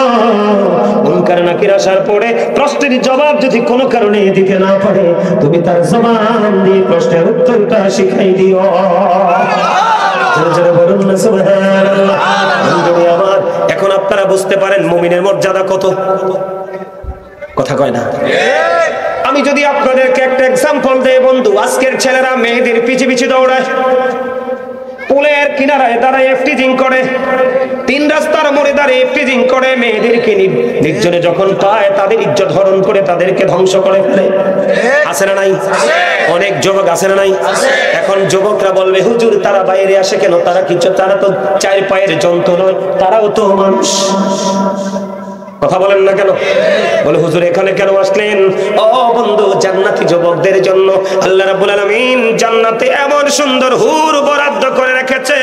মুনকার নাকির আসার পরে প্রশ্নের জবাব যদি কোনো কারণে দিতে না পারে, তুমি তার জবান দিয়ে প্রশ্নের উত্তরটা শিখাই দিও। এখন আপনারা বুঝতে পারেন মুমিনের মর্যাদা কত। কথা কয় না। আমি যদি আপনাদেরকে একটা এক্সাম্পল দেই বন্ধু, আজকের ছেলেরা মেয়েদের পিছে পিছে দৌড়ায়, পুলের কিনারায় দাঁড়ায় এফটিজিং করে, 3 রাস্তার মোড়ে দাঁড়িয়ে করে, প্রিজিং করে, মেয়েদেরকে নির্জনে যখন পায় তাদের ইজ্জত হরণ করে তাদেরকে ধ্বংস করে ফেলে। আছে না নাই? অনেক যুবক আছে না নাই? এখন যুবকরা বলবে হুজুর তারা বাইরে আসে কেন? তারা কিছু, তারা তো চার পায়ের জন্তু নয়, তারাও তো মানুষ। কথা বলেন না কেন? বলে হুজুর এখানে কেন আসলেন? ও বন্ধু, জান্নাতি যুবকদের জন্য আল্লাহ রাব্বুল আলামিন জান্নাতে এমন সুন্দর হুর বরাদ্দ করে রেখেছে,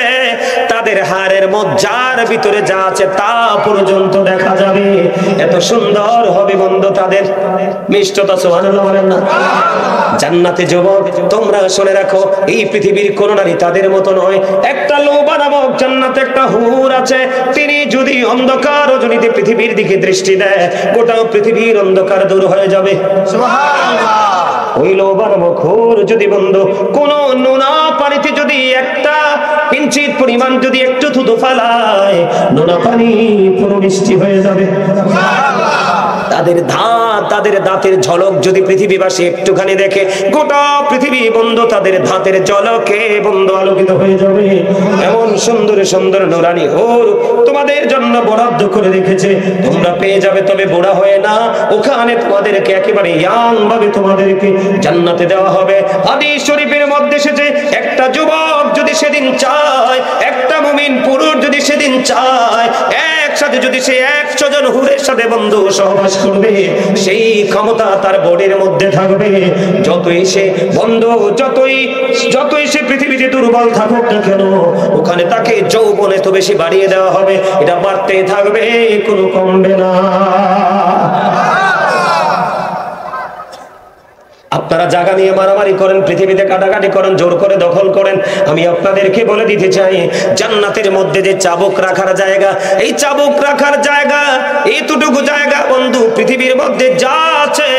তাদের হাড়ের মজ্জার ভিতরে যা আছে তা পর্যন্ত দেখা যাবে। এত সুন্দর হবে বন্ধু তাদের মিষ্টতা। সুবহানাল্লাহ বলেন না? জান্নাতি যুবক তোমরা শুনে রাখো, এই পৃথিবীর কোন নারী তাদের মতো নয়। একটা লোবা নামক জান্নাতে একটা হুর আছে, তিনি যদি অন্ধকার রজনীতে পৃথিবীর দিকে দৃষ্টি দেয়, গোটা পৃথিবীর অন্ধকার দূর হয়ে যাবে। সুবহানাল্লাহ। ওই লোবা নামক হুর যদি বন্ধু কোন নোনা পানিতে যদি একটা কিঞ্চিত পরিমাণ যদি একটু থুতু ফেলায়, নোনা পানি পুরো মিষ্টি হয়ে যাবে। সুবহানাল্লাহ। তাদের দাঁতের ঝলক যদি পৃথিবীবাসী একটুখানি দেখে, গোটা পৃথিবী বন্ধু তাদের দাঁতের ঝলকে বন্ধু আলোকিত হয়ে যাবে। এমন সুন্দর সুন্দর নুরানি হুর তোমাদের জন্য বরাদ্দ করে রেখেছে, তোমরা পেয়ে যাবে। তবে বুড়া হয়ে না, ওখানে তোমাদেরকে একেবারে ইয়াং ভাবে তোমাদেরকে জান্নাতে দেওয়া হবে। হাদিস শরীফের মধ্যে এসেছে, একটা যুবক যদি সেদিন চায়, একটা মুমিন পুরুষ যদি সেদিন চায়, একসাথে যদি সে 100 জন হুরের সাথে বন্ধু সহবাস করবে, সেই ক্ষমতা তার বডির মধ্যে থাকবে। যতই সে বন্ধু যতই সে পৃথিবীতে দুর্বল থাকুক না কেন, ওখানে তাকে যৌবনে তো বেশি বাড়িয়ে দেওয়া হবে। এটা বাড়তেই থাকবে, কোনো কমবে না। আপনারা জায়গা নিয়ে মারামারি করেন, পৃথিবীতে কাটাকাটি করেন, জোর করে দখল করেন। আমি আপনাদেরকে বলে দিতে চাই, জান্নাতের মধ্যে যে চাবুক রাখার জায়গা, এই চাবুক রাখার জায়গা, এইটুকু জায়গা বন্ধু পৃথিবীর মধ্যে যা আছে,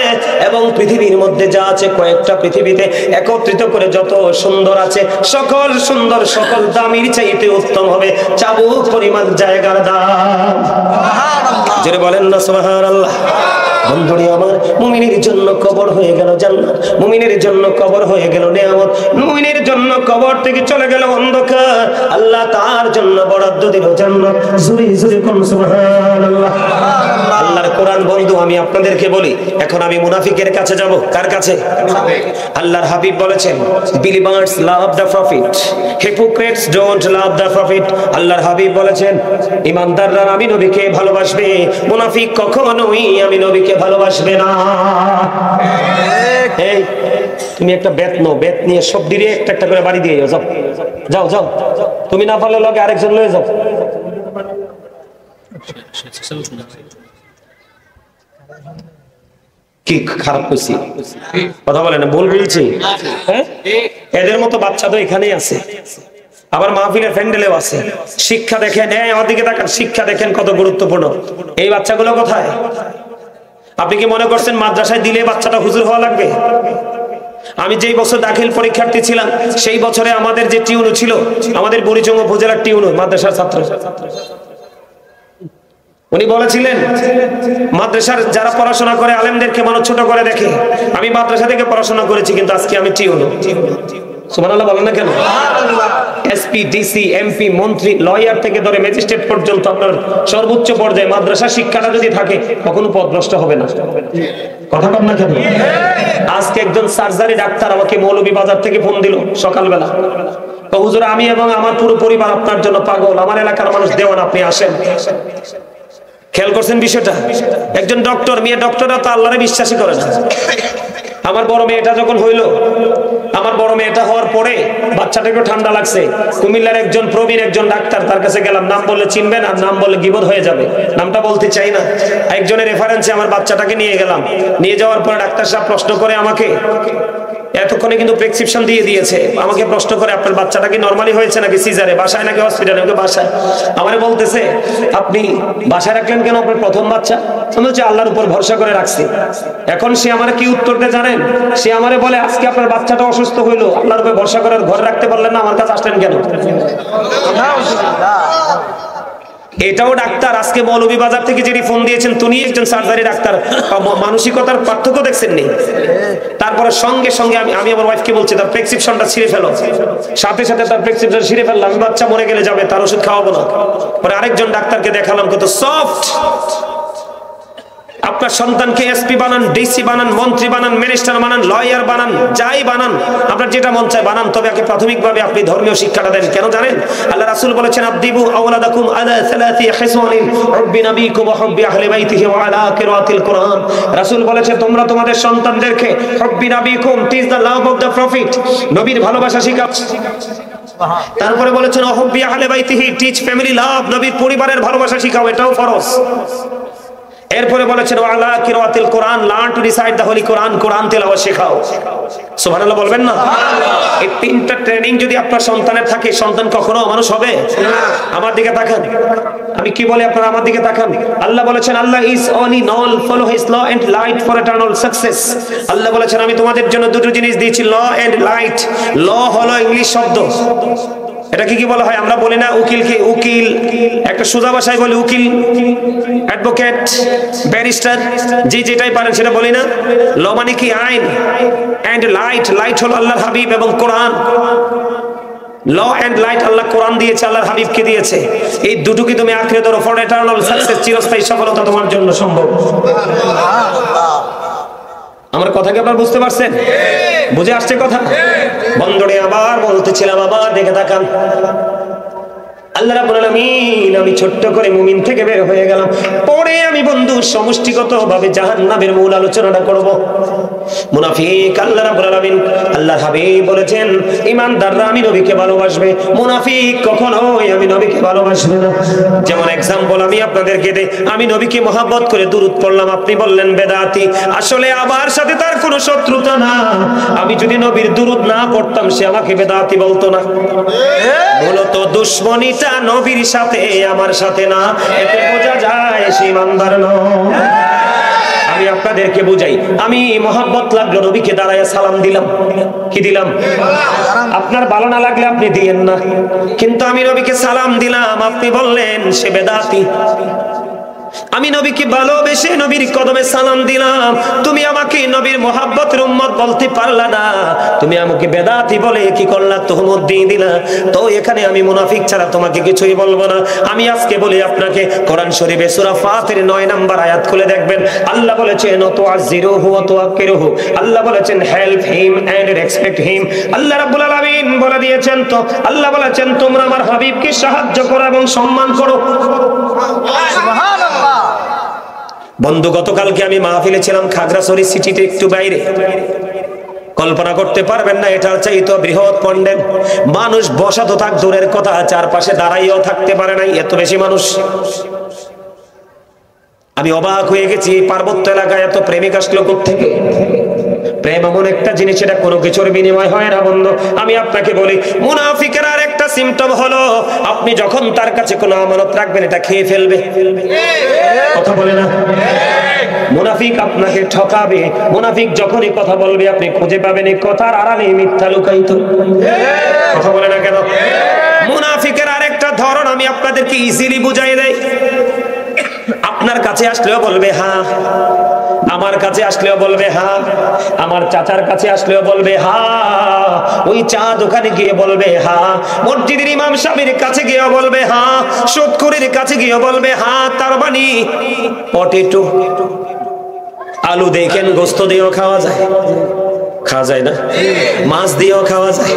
এবং পৃথিবীর মধ্যে যা আছে কয়েকটা পৃথিবীতে একত্রিত করে যত সুন্দর আছে, সকল সুন্দর সকল দামির চাইতে উত্তম হবে চাবুক পরিমাণ জায়গার দাম। সুবহানাল্লাহ। যারা বলেন না সুবহানাল্লাহ। বন্ধুরে আমার, মুমিনের জন্য কবর হয়ে গেল জান্নাত, মুমিনের জন্য কবর হয়ে গেল নিয়ামত, মুমিনের জন্য কবর থেকে চলে গেল অন্ধকার, আল্লাহ তার জন্য বরাদ্দ দিল জান্নাত। জোরে জোরে কোন সুবহানাল্লাহ। আল্লাহর কোরআন বন্ধু আমি আপনাদেরকে বলি, এখন আমি মুনাফিকের কাছে যাব। কার কাছে? আল্লাহর হাবিব বলেছেন, believers love the profit, hypocrites don't love the profit. আল্লাহর হাবিব বলেছেন, ইমানদাররা আমি নবীকে ভালোবাসবে, মুনাফিক কখনোই আমি নবীকে ভালোবাসবে না। এই তুমি একটা বেত নাও, বেত নিয়ে সব দিয়ে একটা একটা করে বাড়ি দিয়ে যাও, যাও যাও। তুমি না পারলে লগে আরেকজন লয়ে যাও। কি খারাপ করছি? কথা বলে না, ভুল বলছি? হ্যাঁ, এদের মতো বাচ্চা তো এখানেই আছে, আবার মাহফিলের প্যান্ডেলেও আছে। শিক্ষা দেখেন, আমার দিকে তাকান, শিক্ষা দেখেন কত গুরুত্বপূর্ণ। এই বাচ্চাগুলো কোথায়? আপনি কি মনে করছেন মাদ্রাসায় দিলে বাচ্চাটা হুজুর হওয়া লাগবে? আমি যেই বছর দাখিল পরীক্ষার্থী ছিলাম, সেই বছরে আমাদের যে টিউনো ছিল, আমাদের বুড়িচং উপজেলার টিউনো, মাদ্রাসার ছাত্র, উনি বলেছিলেন মাদ্রাসার যারা পড়াশোনা করে আলেমদেরকে মানুষ ছোট করে দেখে। আমি মাদ্রাসা থেকে পড়াশোনা করেছি, কিন্তু আজকে আমি টিউনো। সুবহানাল্লাহ বলেন না কেন? এসপি, ডিসি, এমপি, মন্ত্রী, লয়ার থেকে ধরে ম্যাজিস্ট্রেট পর্যন্ত আপনার সর্বোচ্চ পর্যায়ে মাদ্রাসা শিক্ষাটা যদি থাকে, কখনো পথভ্রষ্ট হবে না। কথা বল না কেন? আজকে একজন সার্জারি ডাক্তার আমাকে মৌলভীবাজার থেকে ফোন দিল সকালবেলা, তো হুজুর আমি এবং আমার পুরো পরিবার আপনার জন্য পাগল, আমার এলাকার মানুষ দেওয়ান, আপনি আসেন। খেয়াল করছেন বিষয়টা? একজন ডক্টর, মেয়ে ডক্টররা তো আল্লাহরে বিশ্বাসই করে না। আমার বড় মেয়েটা যখন হইলো, আমার বড় মেয়েটা হওয়ার পরে বাচ্চাটাকে ঠান্ডা লাগছে, কুমিল্লার একজন প্রবীণ একজন ডাক্তার, তার কাছে গেলাম। নাম বললে চিনবেন, আর নাম বললে গীবত হয়ে যাবে, নামটা বলতে চাই না। একজনের রেফারেন্সে আমার বাচ্চাটাকে নিয়ে গেলাম। নিয়ে যাওয়ার পরে ডাক্তার সাহেব প্রশ্ন করে আমাকে, এতক্ষণে কিন্তু প্রেসক্রিপশন দিয়ে দিয়েছে, আমাকে প্রশ্ন করে আপনার বাচ্চাটা কি নরমালি হয়েছে নাকি সিজারে, বাসায় নাকি হসপিটালে? ওকে বাসায়। আমারে বলতেছে আপনি বাসায় রাখলেন কেন আপনার প্রথম বাচ্চা? আমি বলছি আল্লাহর উপর ভরসা করে রাখছি। এখন সে আমারে কি উত্তর দেয় জানেন? সে আমারে বলে আজকে আপনার বাচ্চাটা অসুস্থ হইলো, আল্লাহর উপর ভরসা করে ঘরে রাখতে পারলেন না, আমার কাছে আসলেন কেন? এটাও ডাক্তার। আজকে মৌলভীবাজার থেকে যিনি ফোন দিয়েছেন তিনি একজন সার্জারি ডাক্তার। মানসিকতার পার্থক্য দেখছেন নি? তারপরে সঙ্গে সঙ্গে আমি আমার ওয়াইফকে বলছি তার প্রেসক্রিপশনটা ছিঁড়ে ফেলো, সাথে সাথে তার প্রেসক্রিপশন ছিঁড়ে ফেললাম, আমি বাচ্চা মরে গেলে যাবে, তার ওষুধ খাওয়াবো না। পরে আরেকজন ডাক্তারকে দেখালাম, কত সফট। আপনার সন্তানকে এসপি বানান, ডিসি বানান, মন্ত্রী বানান, মিনিস্টার বানান, লয়ার বানান, যাই বানান, আপনার যেটা মন চায় বানান, তবে আগে প্রাথমিকভাবে আপনি ধর্মীয় শিক্ষাটা দেন। কেন জানেন? আল্লাহ রাসূল বলেছেন, আদিবু আওলাদাকুম আলা সালাতি হিসওয়ানিন হুব্বি নবীকুম ওয়া হুব্বি আহলি বাইতিহি ওয়া আলা কিরাতিল কোরআন। রাসূল বলেছেন, তোমরা তোমাদের সন্তানদেরকে হুব্বি নবীকুম, teach the love of the prophet, নবীর ভালোবাসা শেখাও। তারপরে বলেছেন হুব্বি আহলি বাইতিহি, টিচ ফ্যামিলি লাভ, নবীর পরিবারের ভালোবাসা শেখাও, এটাও ফরজ। এরপরে বলেছেন ওয়ালা কিরাতিল কোরআন, learn to recite the holy Quran, কোরআন তেলাওয়াত শেখাও। সুবহানাল্লাহ বলবেন না? এই তিনটা ট্রেনিং যদি আপনার সন্তানের থাকে, সন্তান কখনো মানুষ হবে? আমার দিকে তাকান, আমি কি বলি আপনারা আমার দিকে তাকান। আল্লাহ বলেছেন, Allah is only null, follow his law and light for eternal success. আল্লাহ বলেছেন, আমি তোমাদের জন্য দুটো জিনিস দিয়েছি, ল এন্ড লাইট। ল হলো ইংলিশ শব্দ, এটা কি বলা হয়? আমরা বলি না উকিলকে উকিল, একটা সোজা ভাষায় বলি উকিল, অ্যাডভোকেট, ব্যারিস্টার, যে যেটাই পারেন সেটা বলি না। ল মানে কি? আইন। এন্ড লাইট, লাইট হলো আল্লাহর হাবিব এবং কোরআন। ল এন্ড লাইট আল্লাহ কোরআন দিয়েছে, আল্লাহর হাবিবকে দিয়েছে। এই দুটো কি তুমি আঁকড়ে ধরো, ফর ইটারনাল সাকসেস, চিরস্থায়ী সফলতা তোমার জন্য সম্ভব। আমার কথা কি আপনারা বুঝতে পারছেন? বুঝে আসছে কথা? বন্ধুরে আবার বলতেছিলাম, আবার দেখে তাকান। আল্লাহ রাব্বুল আলামিন, আমি ছোট্ট করে মুমিন থেকে বের হয়ে গেলাম, পরে আমি বন্ধু সমষ্টিগতভাবে জাহান্নামের মূল আলোচনাটা করব। মুনাফিক, আল্লাহ রাব্বুল আলামিন, আল্লাহর হাবিব বলেছেন, ঈমানদাররা আমি নবীকে ভালোবাসবে, মুনাফিক কখনোই আমি নবীকে ভালোবাসবে না। যেমন एग्जांपल আমি আপনাদেরকে দেই, আমি নবীকে মহব্বত করে দুরূদ পড়লাম, আপনি বললেন বেদাতি। আসলে আমার সাথে তার কোনো শত্রুতা না, আমি যদি নবীর দুরূদ না পড়তাম সে আমাকে বেদাতি বলতো না। মূলত দুশমনিটা নবীর সাথে, আমার সাথে না, এতে বোঝা যায় সে ঈমানদার নয়। আমি আপনাদেরকে বুঝাই, আমি মহব্বত লাগলো নবীকে দাঁড়ায় সালাম দিলাম, কি দিলাম? আপনার ভালো না লাগলে আপনি দিয়েন না, কিন্তু আমি নবীকে সালাম দিলাম, আপনি বললেন সে বেদাতি। আমি নবীকে ভালোবেসে নবীর কদমে সালাম দিলাম, তুমি আমাকে নবীর মহব্বতের উম্মত বলতে পারলা না, তুমি আমাকে বেদাতি বলে কি করলা? তোহমত দিয়ে দিলা। তো এখানে আমি মুনাফিক ছাড়া তোমাকে কিছুই বলবো না। আমি আজকে বলি আপনাকে, কোরআন শরীফে সূরা ফাতির 9 নম্বর আয়াত খুলে দেখবেন, আল্লাহ বলেছেন তুআযিরুহু ওয়া তুআক্কিরুহু, আল্লাহ বলেছেন help him and respect him. আল্লাহ রাব্বুল আলামিন বলে দিয়েছেন, তো আল্লাহ বলেছেন তোমরা আমার হাবিবকে সাহায্য করো এবং সম্মান করো। সুবহানাল্লাহ। বন্ধু, গতকালকে আমি মাহফিলে ছিলাম খাগড়াছড়ি সিটিতে, একটু বাইরে। কল্পনা করতে পারবেন না, এটার চাইতে বৃহৎ পন্ডেল। মানুষ বসা তো থাক দূরের কথা, চারপাশে দাঁড়াইও থাকতে পারে নাই, এত বেশি মানুষ। আমি অবাক হয়ে গেছি, পার্বত্য এলাকায় এত প্রেমিক আসলো কোত্থেকে? প্রেম এমন একটা জিনিস, এটা কোনো কিছুর বিনিময় হয় না বন্ধু। আমি আপনাকে বলি, মুনাফিকের আর একটা সিম্পটম হলো, আপনি যখন তার কাছে কোনো আমানত রাখবেন, এটা খেয়ে ফেলবে। কথা বলে না? মুনাফিক আপনাকে ঠকাবে। মুনাফিক যখনই কথা বলবে, আপনি খুঁজে পাবেন এই কথার আড়ালে মিথ্যা লুকায়িত। কথা বলে না কেন? মুনাফিকের আরেকটা ধরন আমি আপনাদেরকে ইজিলি বুঝাই দেই। আপনার কাছে আসলেও বলবে হ্যাঁ, আমার কাছে আসলেও বলবে হ্যাঁ, আমার চাচার কাছে আসলেও বলবে হ্যাঁ, ওই চা দোকানে গিয়ে বলবে হ্যাঁ, মসজিদের ইমাম সাহেবের কাছে গিয়ে বলবে হ্যাঁ, সুদখোরের কাছে গিয়ে বলবে হ্যাঁ। তার মানে পটেটো, আলু দেখেন গোস্ত দিয়েও খাওয়া যায়, খাওয়া যায় না? মাছ দিয়েও খাওয়া যায়,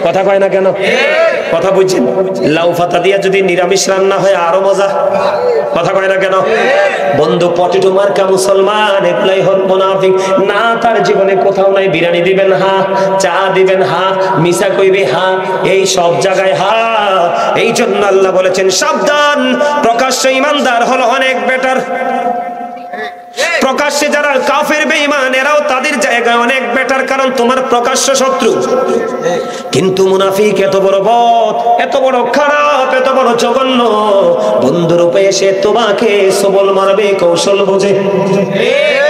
কথা কয় না কেন? কথা বুঝছেন? লাউ পাতা দিয়ে যদি নিরামিষ রান্না হয় আরো মজা, কথা কয় না কেন? বন্ধু, পটেটো মার্কা মুসলমান, এগুলাই হল মুনাফিক। না, তার জীবনে কোথাও নাই বিরিয়ানি দিবেন হ্যাঁ, চা দিবেন হ্যাঁ, মিশা কইবে হ্যাঁ, এই সব জায়গায় হ্যাঁ। এই জন্য আল্লাহ বলেছেন সাবধান, প্রকাশ্য ইমানদার হলো অনেক বেটার, প্রকাশ্যে যারা কাফের বেঈমান এরাও তাদের জায়গায় অনেক বেটার, কারণ তোমার প্রকাশ্য শত্রু। কিন্তু মুনাফিক এত বড় বদ, এত বড় খারাপ, এত বড় জঘন্য। বন্ধুরূপে এসে তোমাকে সবল মারবে কৌশল বুঝে।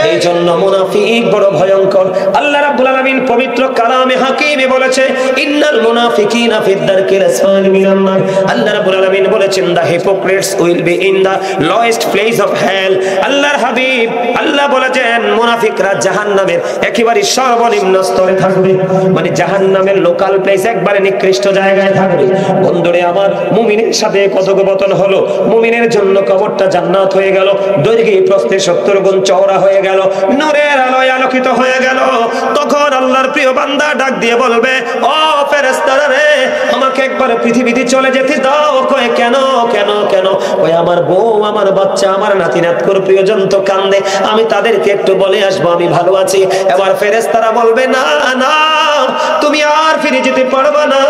এই জন্য মুনাফিক বড় ভয়ঙ্কর। আল্লাহ রাব্বুল আলামিন পবিত্র কালামে হাকিমে বলেছে ইন্নাল মুনাফিকিনা ফিদ দারকিল আসফালি মিনান নার। আল্লাহ রাব্বুল আলামিন বলেছেন the hypocrites will be in the lowest place of hell. আল্লাহর হাবিব আল্লাহ বলেছেন মুনাফিকরা জাহান্নামের একেবারে সর্বনিম্ন স্তরে থাকবে, মানে জাহান্নামের লোকাল প্লেস একবারে নিকৃষ্ট জায়গায় থাকবে। বন্ধুরে আমার, মুমিনের সাথে কথোপকথন হলো, মুমিনের জন্য কবরটা জান্নাত হয়ে গেল, দৈর্ঘ্যে প্রস্থে 70 গুণ চওড়া হয়ে গেল, নূরের আলোয় আলোকিত হয়ে গেল। তখন আল্লাহর প্রিয় বান্দা ডাক দিয়ে বলবে ও ফেরেশতারা রে, আমাকে একবার পৃথিবীতে চলে যেতে দাও। কয় কেন কেন কেন? ওই আমার বউ, আমার বাচ্চা, আমার নাতি নাতকুর প্রিয়জন তো কান্দে, আমি তাদেরকে একটু বলে আসবো আমি ভালো আছি। এবার ফেরেশতারা বলবে না না, তুমি আর ফিরে যেতে পারবে না।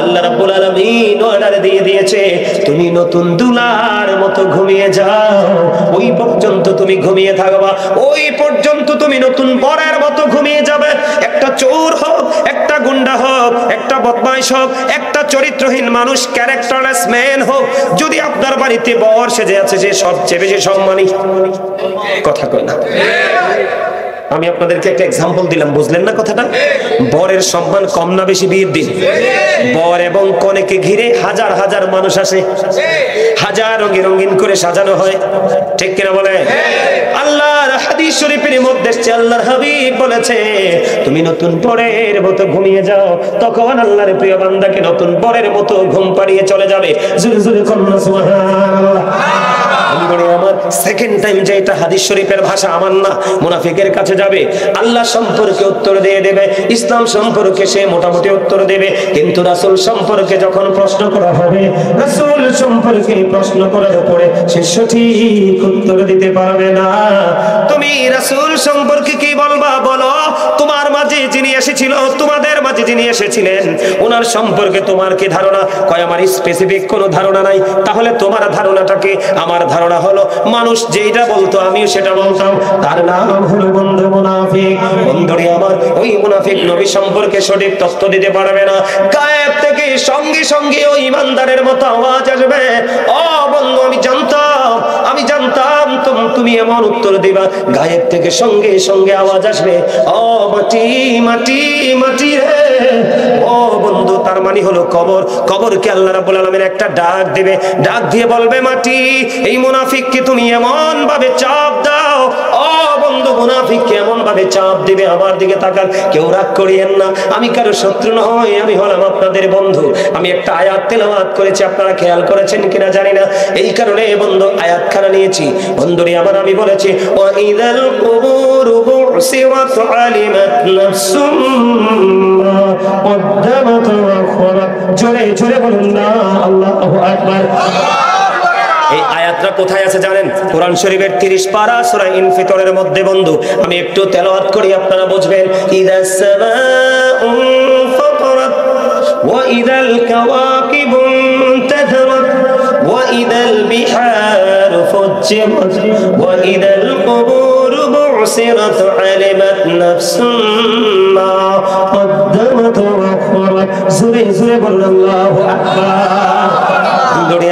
আল্লাহ রাব্বুল আলামিন অর্ডার দিয়ে দিয়েছে তুমি নতুন দুলার মতো ঘুমিয়ে যাও, ওই পর্যন্ত তুমি ঘুমিয়ে থাকবা, ওই পর্যন্ত তুমি নতুন বরের মতো ঘুমিয়ে যাবে। একটা চোর হোক, একটা গুন্ডা হোক, একটা বদমাইশ হোক, একটা চরিত্রহীন মানুষ, ক্যারেক্টারলেস ম্যান হোক, যদি আপনার বাড়িতে বর সেজে আছে, যে সবচেয়ে বেশি সম্মানী, কথা কয় না। আমি আপনাদেরকে একটা এক্সাম্পল দিলাম, বুঝলেন না কথাটা? বরের সম্মান কম না বেশি বিয়ের দিন? বর এবং কনেকে ঘিরে হাজার হাজার মানুষ আসে, হাজার রঙে রঙিন করে সাজানো হয়, ঠিক কিনা বলে? আল্লাহর হাদিস শরীফের মধ্যে আল্লাহর হাবিব বলেছে তুমি নতুন বরের মতো ঘুমিয়ে যাও, তখন আল্লাহর প্রিয় বান্দাকে নতুন বরের মতো ঘুম পাড়িয়ে চলে যাবে। জোরে জোরে কন্যা সুবহানাল্লাহ। আমার সেকেন্ড টাইম যে এটা হাদিস শরীফের ভাষা আমার না, মুনাফিকের কাছে যাবে, আল্লাহ সম্পর্কে উত্তর দিয়ে দেবে, ইসলাম সম্পর্কে সে মোটামুটি উত্তর দেবে, কিন্তু রাসূল সম্পর্কে যখন প্রশ্ন করা হবে, রাসূল সম্পর্কে প্রশ্ন করার পরে সে সঠিক উত্তর দিতে পারবে না। তুমি রাসূল সম্পর্কে কি বলবা? বলো তোমার মাঝে যিনি এসেছিল, তোমাদের মাঝে যিনি এসেছিলেন, ওনার সম্পর্কে তোমার কি ধারণা? কয় আমার স্পেসিফিক কোনো ধারণা নাই। তাহলে তোমার ধারণাটা কি? আমার ধারণা হলো মানুষ যেটা বলতো আমিও সেটা বলতাম, তার নাম হলো বন্ধু মুনাফিক। বন্ধুরে আমার, ওই মুনাফিক নবী সম্পর্কে সঠিক তথ্য দিতে পারবে না। গায়েব থেকে সঙ্গে সঙ্গে ওই ইমানদারের মতো আওয়াজ আসবে, ও বন্ধু আমি জানতাম তুমি এমন উত্তর দিবা। গায়েব থেকে সঙ্গে সঙ্গে আওয়াজ আসবে, ও মাটি মাটি মাটি রে। ও বন্ধু, তার মানে হলো কবর। কবরকে আল্লাহ রাব্বুল আলামিন একটা ডাক দিবে, ডাক দিয়ে বলবে মাটি এই মুনাফিককে তুমি এমন ভাবে চাপ দাও। ও বন্ধু, মুনাফিককে এমন ভাবে চাপ দিবে, আমার দিকে তাকান, কেউ রাগ করিয়েন না, আমি কারো শত্রু নই, আমি হলাম আপনাদের বন্ধু। আমি একটা আয়াত তেলাওয়াত করেছি, আপনারা খেয়াল করেছেন কিনা জানি না, এই কারণে বন্ধু আয়াতখানা নিয়েছি। বন্ধুরে আমার, আমি বলেছি ওয়া ইযাল কুবুরু বুসিরাত আলিমাত নাফসুম মা কদ্দামাত ওয়া আখরাত। জোরে জোরে বলুন না আল্লাহু আকবার। এই আয়াতটা কোথায় আছে জানেন? কোরআন শরীফের 30 পারা সূরা ইনফিতরের মধ্যে। বন্ধু আমি একটু তেলাওয়াত করি, আপনারা বুঝবেন। ইদাস সামাউ ফাতারাত ওয়া ইদাল কাওয়াকিবু ইনতাসারাত ওয়া ইদাল বিহারু ফুজ্জিরাত ওয়া ইদাল কুবুরু বুসিরাত আলিমাত নাফসুম মা কদ্দামাত ওয়া আখরাত। জোরে জোরে বলুন আল্লাহু আকবার।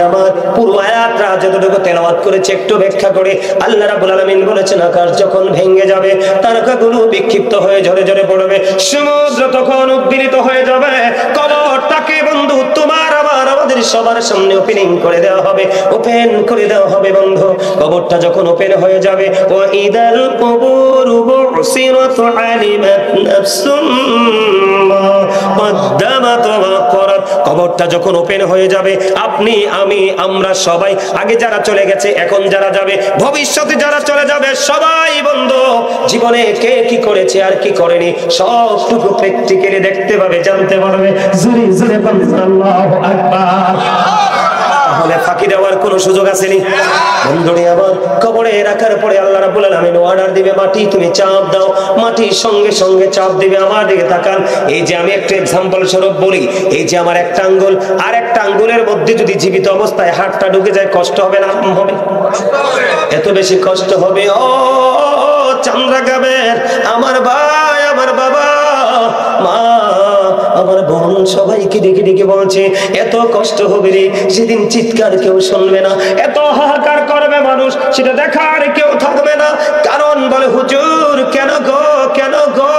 আমার পুরো আয়াতটা যতটুকু তেলাওয়াত করেছে একটু ব্যাখ্যা করে। আল্লাহ রাব্বুল আলামিন বলেছেন আকাশ যখন ভেঙে যাবে, তারকাগুলো বিক্ষিপ্ত হয়ে ঝরে ঝরে পড়বে, সমুদ্র তখন উদ্গীরিত হয়ে যাবে, কবরটাকে বন্ধু তোমার আমার আমাদের সবার সামনে ওপেনিং করে দেওয়া হবে, ওপেন করে দেওয়া হবে। বন্ধু কবরটা যখন ওপেন হয়ে যাবে, ওয়া ইদাল কুবুরু বুসিরাত আলিমাত নাফসুম মা কদ্দামাত ওয়া আখরাত। কবরটা যখন ওপেন হয়ে যাবে, আপনি আমি আমরা সবাই, আগে যারা চলে গেছে, এখন যারা যাবে, ভবিষ্যতে যারা চলে যাবে, সবাই বন্ধু জীবনে কে কি করেছে আর কি করেনি সবটুকু প্র্যাকটিক্যালি দেখতে পাবে, জানতে পারবে। জোরে জোরে বলুন আল্লাহু আকবার। তাহলে ফাঁকি দেওয়ার কোনো সুযোগ আসেনি। বন্ধুরে আমার, কবরে রাখার পরে আল্লাহ রাব্বুল আলামিন অর্ডার দিবে মাটি তুমি চাপ দাও, মাটি সঙ্গে সঙ্গে চাপ দিবে। আমার দিকে তাকান, এই যে আমি একটা एग्जांपल স্বরূপ বলি, এই যে আমার একটা আঙ্গুল আর একটা আঙ্গুলের মধ্যে যদি জীবিত অবস্থায় হাড়টা ঢুকে যায়, কষ্ট হবে না হবে? এত বেশি কষ্ট হবে। ও চান্দ্রা গাবের আমার ভাই, আমার বাবা, মা, আমার বোন, সবাইকে ডেকে ডেকে বলছে, এত কষ্ট হবে রে, সেদিন চিৎকার কেউ শুনবে না, এত হাহাকার করবে মানুষ, সেটা দেখার কেউ থাকবে না। কারণ বলে, হুজুর কেন গো, কেন গো?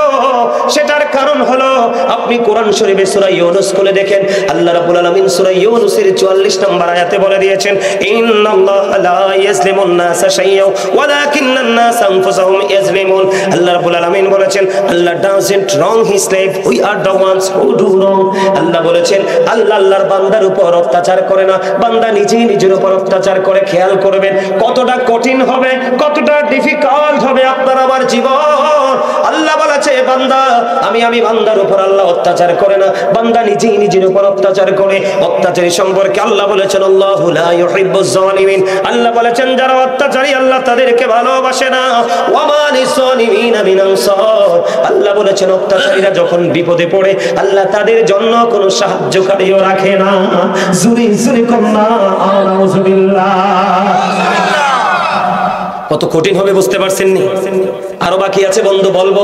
সেটার কারণ হলো, আপনি কোরআন শরীফে সূরা ইউনূস খুলে দেখেন, আল্লাহ রাব্বুল আলামিন সূরা ইউনূসের 44 নম্বর আয়াতে বলে দিয়েছেন, ইন্নাল্লাহা লা ইয়াজলিমুন নাসা শাইয়্যান ওয়ালাকিন্নান নাসা আনফুসাহুম ইয়াজলিমুন। আল্লাহ রাব্বুল আলামিন বলেছেন, Allah doesn't wrong his slave, we are the ones who do wrong. আল্লাহ বলেছেন, আল্লাহ আল্লাহর বান্দার উপর অত্যাচার করে না, বান্দা নিজেই নিজের উপর অত্যাচার করে। খেয়াল করবেন কতটা কঠিন হবে, কতটা ডিফিকাল্ট হবে আপনার আমার জীবন। আল্লাহ বলেছে, বান্দা আমি বান্দার উপর আল্লাহ অত্যাচার করে না, বান্দা নিজেই নিজের উপর অত্যাচার করে। অত্যাচারী সম্পর্কে আল্লাহ বলেছেন, আল্লাহু লা ইউহিব্বুজ জালিমিন। আল্লাহ বলেছেন, যারা অত্যাচারী আল্লাহ তাদেরকে ভালোবাসে না। ওয়া মা লিযালিমিনা মিন আনসার। আল্লাহ বলেছেন, অত্যাচারীরা যখন বিপদে পড়ে আল্লাহ তাদের জন্য কোনো সাহায্যকারীও রাখে না। জুরি জুরি কন্না আউযুবিল্লাহ। কত কঠিন হবে বুঝতে পারছেন নি? আরো বাকি আছে বন্ধু, বলবো,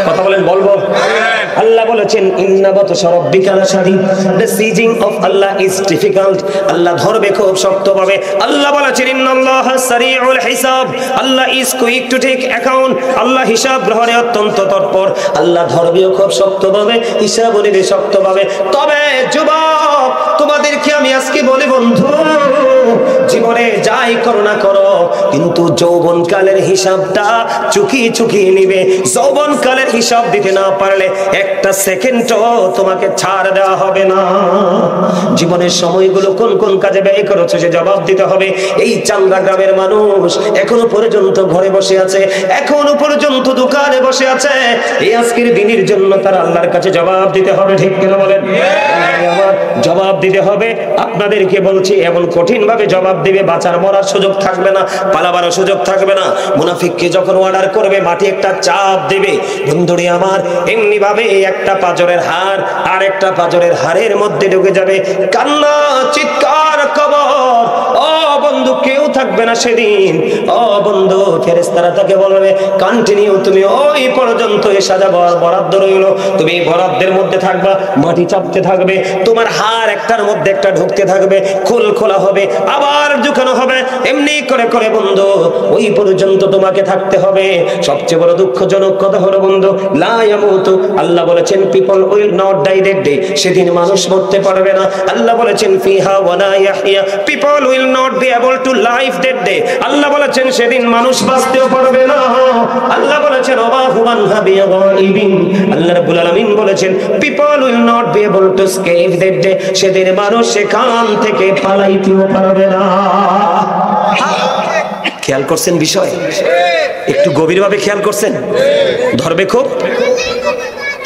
কথা বলেন, বলবো। আল্লাহ বলেছেন, ইন্না বাতশা রাব্বিকা লাশাদীদ, the sieging of Allah is difficult। আল্লাহ ধরবে খুব শক্তভাবে। আল্লাহ বলেছেন, ইন্নাল্লাহা সারিউল হিসাব, আল্লাহ is quick to take account। আল্লাহ হিসাব গ্রহণে অত্যন্ত তৎপর। আল্লাহ ধরবেও খুব শক্তভাবে, হিসাবও নেবে শক্তভাবে। তবে যুবক, তোমাদেরকে আমি আজকে বলি বন্ধু, জীবনে যাই করো না করো, কিন্তু যৌবনকালের হিসাবটা চুকিয়ে চুকিয়ে নিবে। যৌবনকালের হিসাব দিতে না পারলে একটা সেকেন্ডও তোমাকে ছাড় দেওয়া হবে না। জীবনের সময়গুলো কোন কোন কাজে ব্যয় করেছো সে জবাব দিতে হবে। এই চান্দা গ্রামের মানুষ এখনো পর্যন্ত ঘরে বসে আছে, এখনো পর্যন্ত দোকানে বসে আছে। এই আজকের দিনের জন্য তার আল্লাহর কাছে জবাব দিতে হবে, ঠিক কিনা বলেন? জবাব দিতে হবে। আপনাদেরকে বলছি, এমন কঠিন ভাবে জবাব দিবে, বাঁচার মরার সুযোগ থাকবে না, পালাবারও সুযোগ থাকবে না। মুনাফিককে যখন অর্ডার করবে, মাটি একটা চাপ দেবে, বন্ধুরে আমার, এমনি ভাবে একটা পাঁজরের হাড় আর একটা পাঁজরের হাড়ের মধ্যে ঢুকে যাবে। কান্না, চিৎকার, কবর। ও বন্ধু, কেউ থাকবে না সেদিন। ও বন্ধু, ফেরেশতারা তাকে বলবে, কন্টিনিউ, তুমি ওই পর্যন্ত এসে যাবে, বরাদ্দ রইল। তুমি বরাদ্দের মধ্যে থাকবা, মাটি চাপতে থাকবে, তোমার হাড় একটার মধ্যে একটা ঢুকতে থাকবে, খোল খোলা হবে, আবার ঢুকানো হবে, এমনি করে করে বন্ধু ওই পর্যন্ত তোমাকে থাকতে হবে। সবচেয়ে বড় দুঃখজনক কথা হলো বন্ধু, লা ইয়ামুতু, আল্লাহ বলেছেন, people will not die that day, সেদিন মানুষ মরতে পারবে না। আল্লাহ বলেছেন, ফিহা ওয়া লা ইয়াহইয়া, people will not be able to live that day. আল্লাহ বলেছেন, সেদিন মানুষ বাঁচতেও পারবে না। আল্লাহ বলেছেন, ওয়া হুমান হাবিয়া গায়বিন। আল্লাহ রাব্বুল আলামিন বলেছেন, people will not be able to escape that day, সেদিন মানুষ সেখান থেকে পালাইতেও পারবে না। খেয়াল করছেন বিষয়? একটু গভীরভাবে খেয়াল করছেন? ধরবে খুব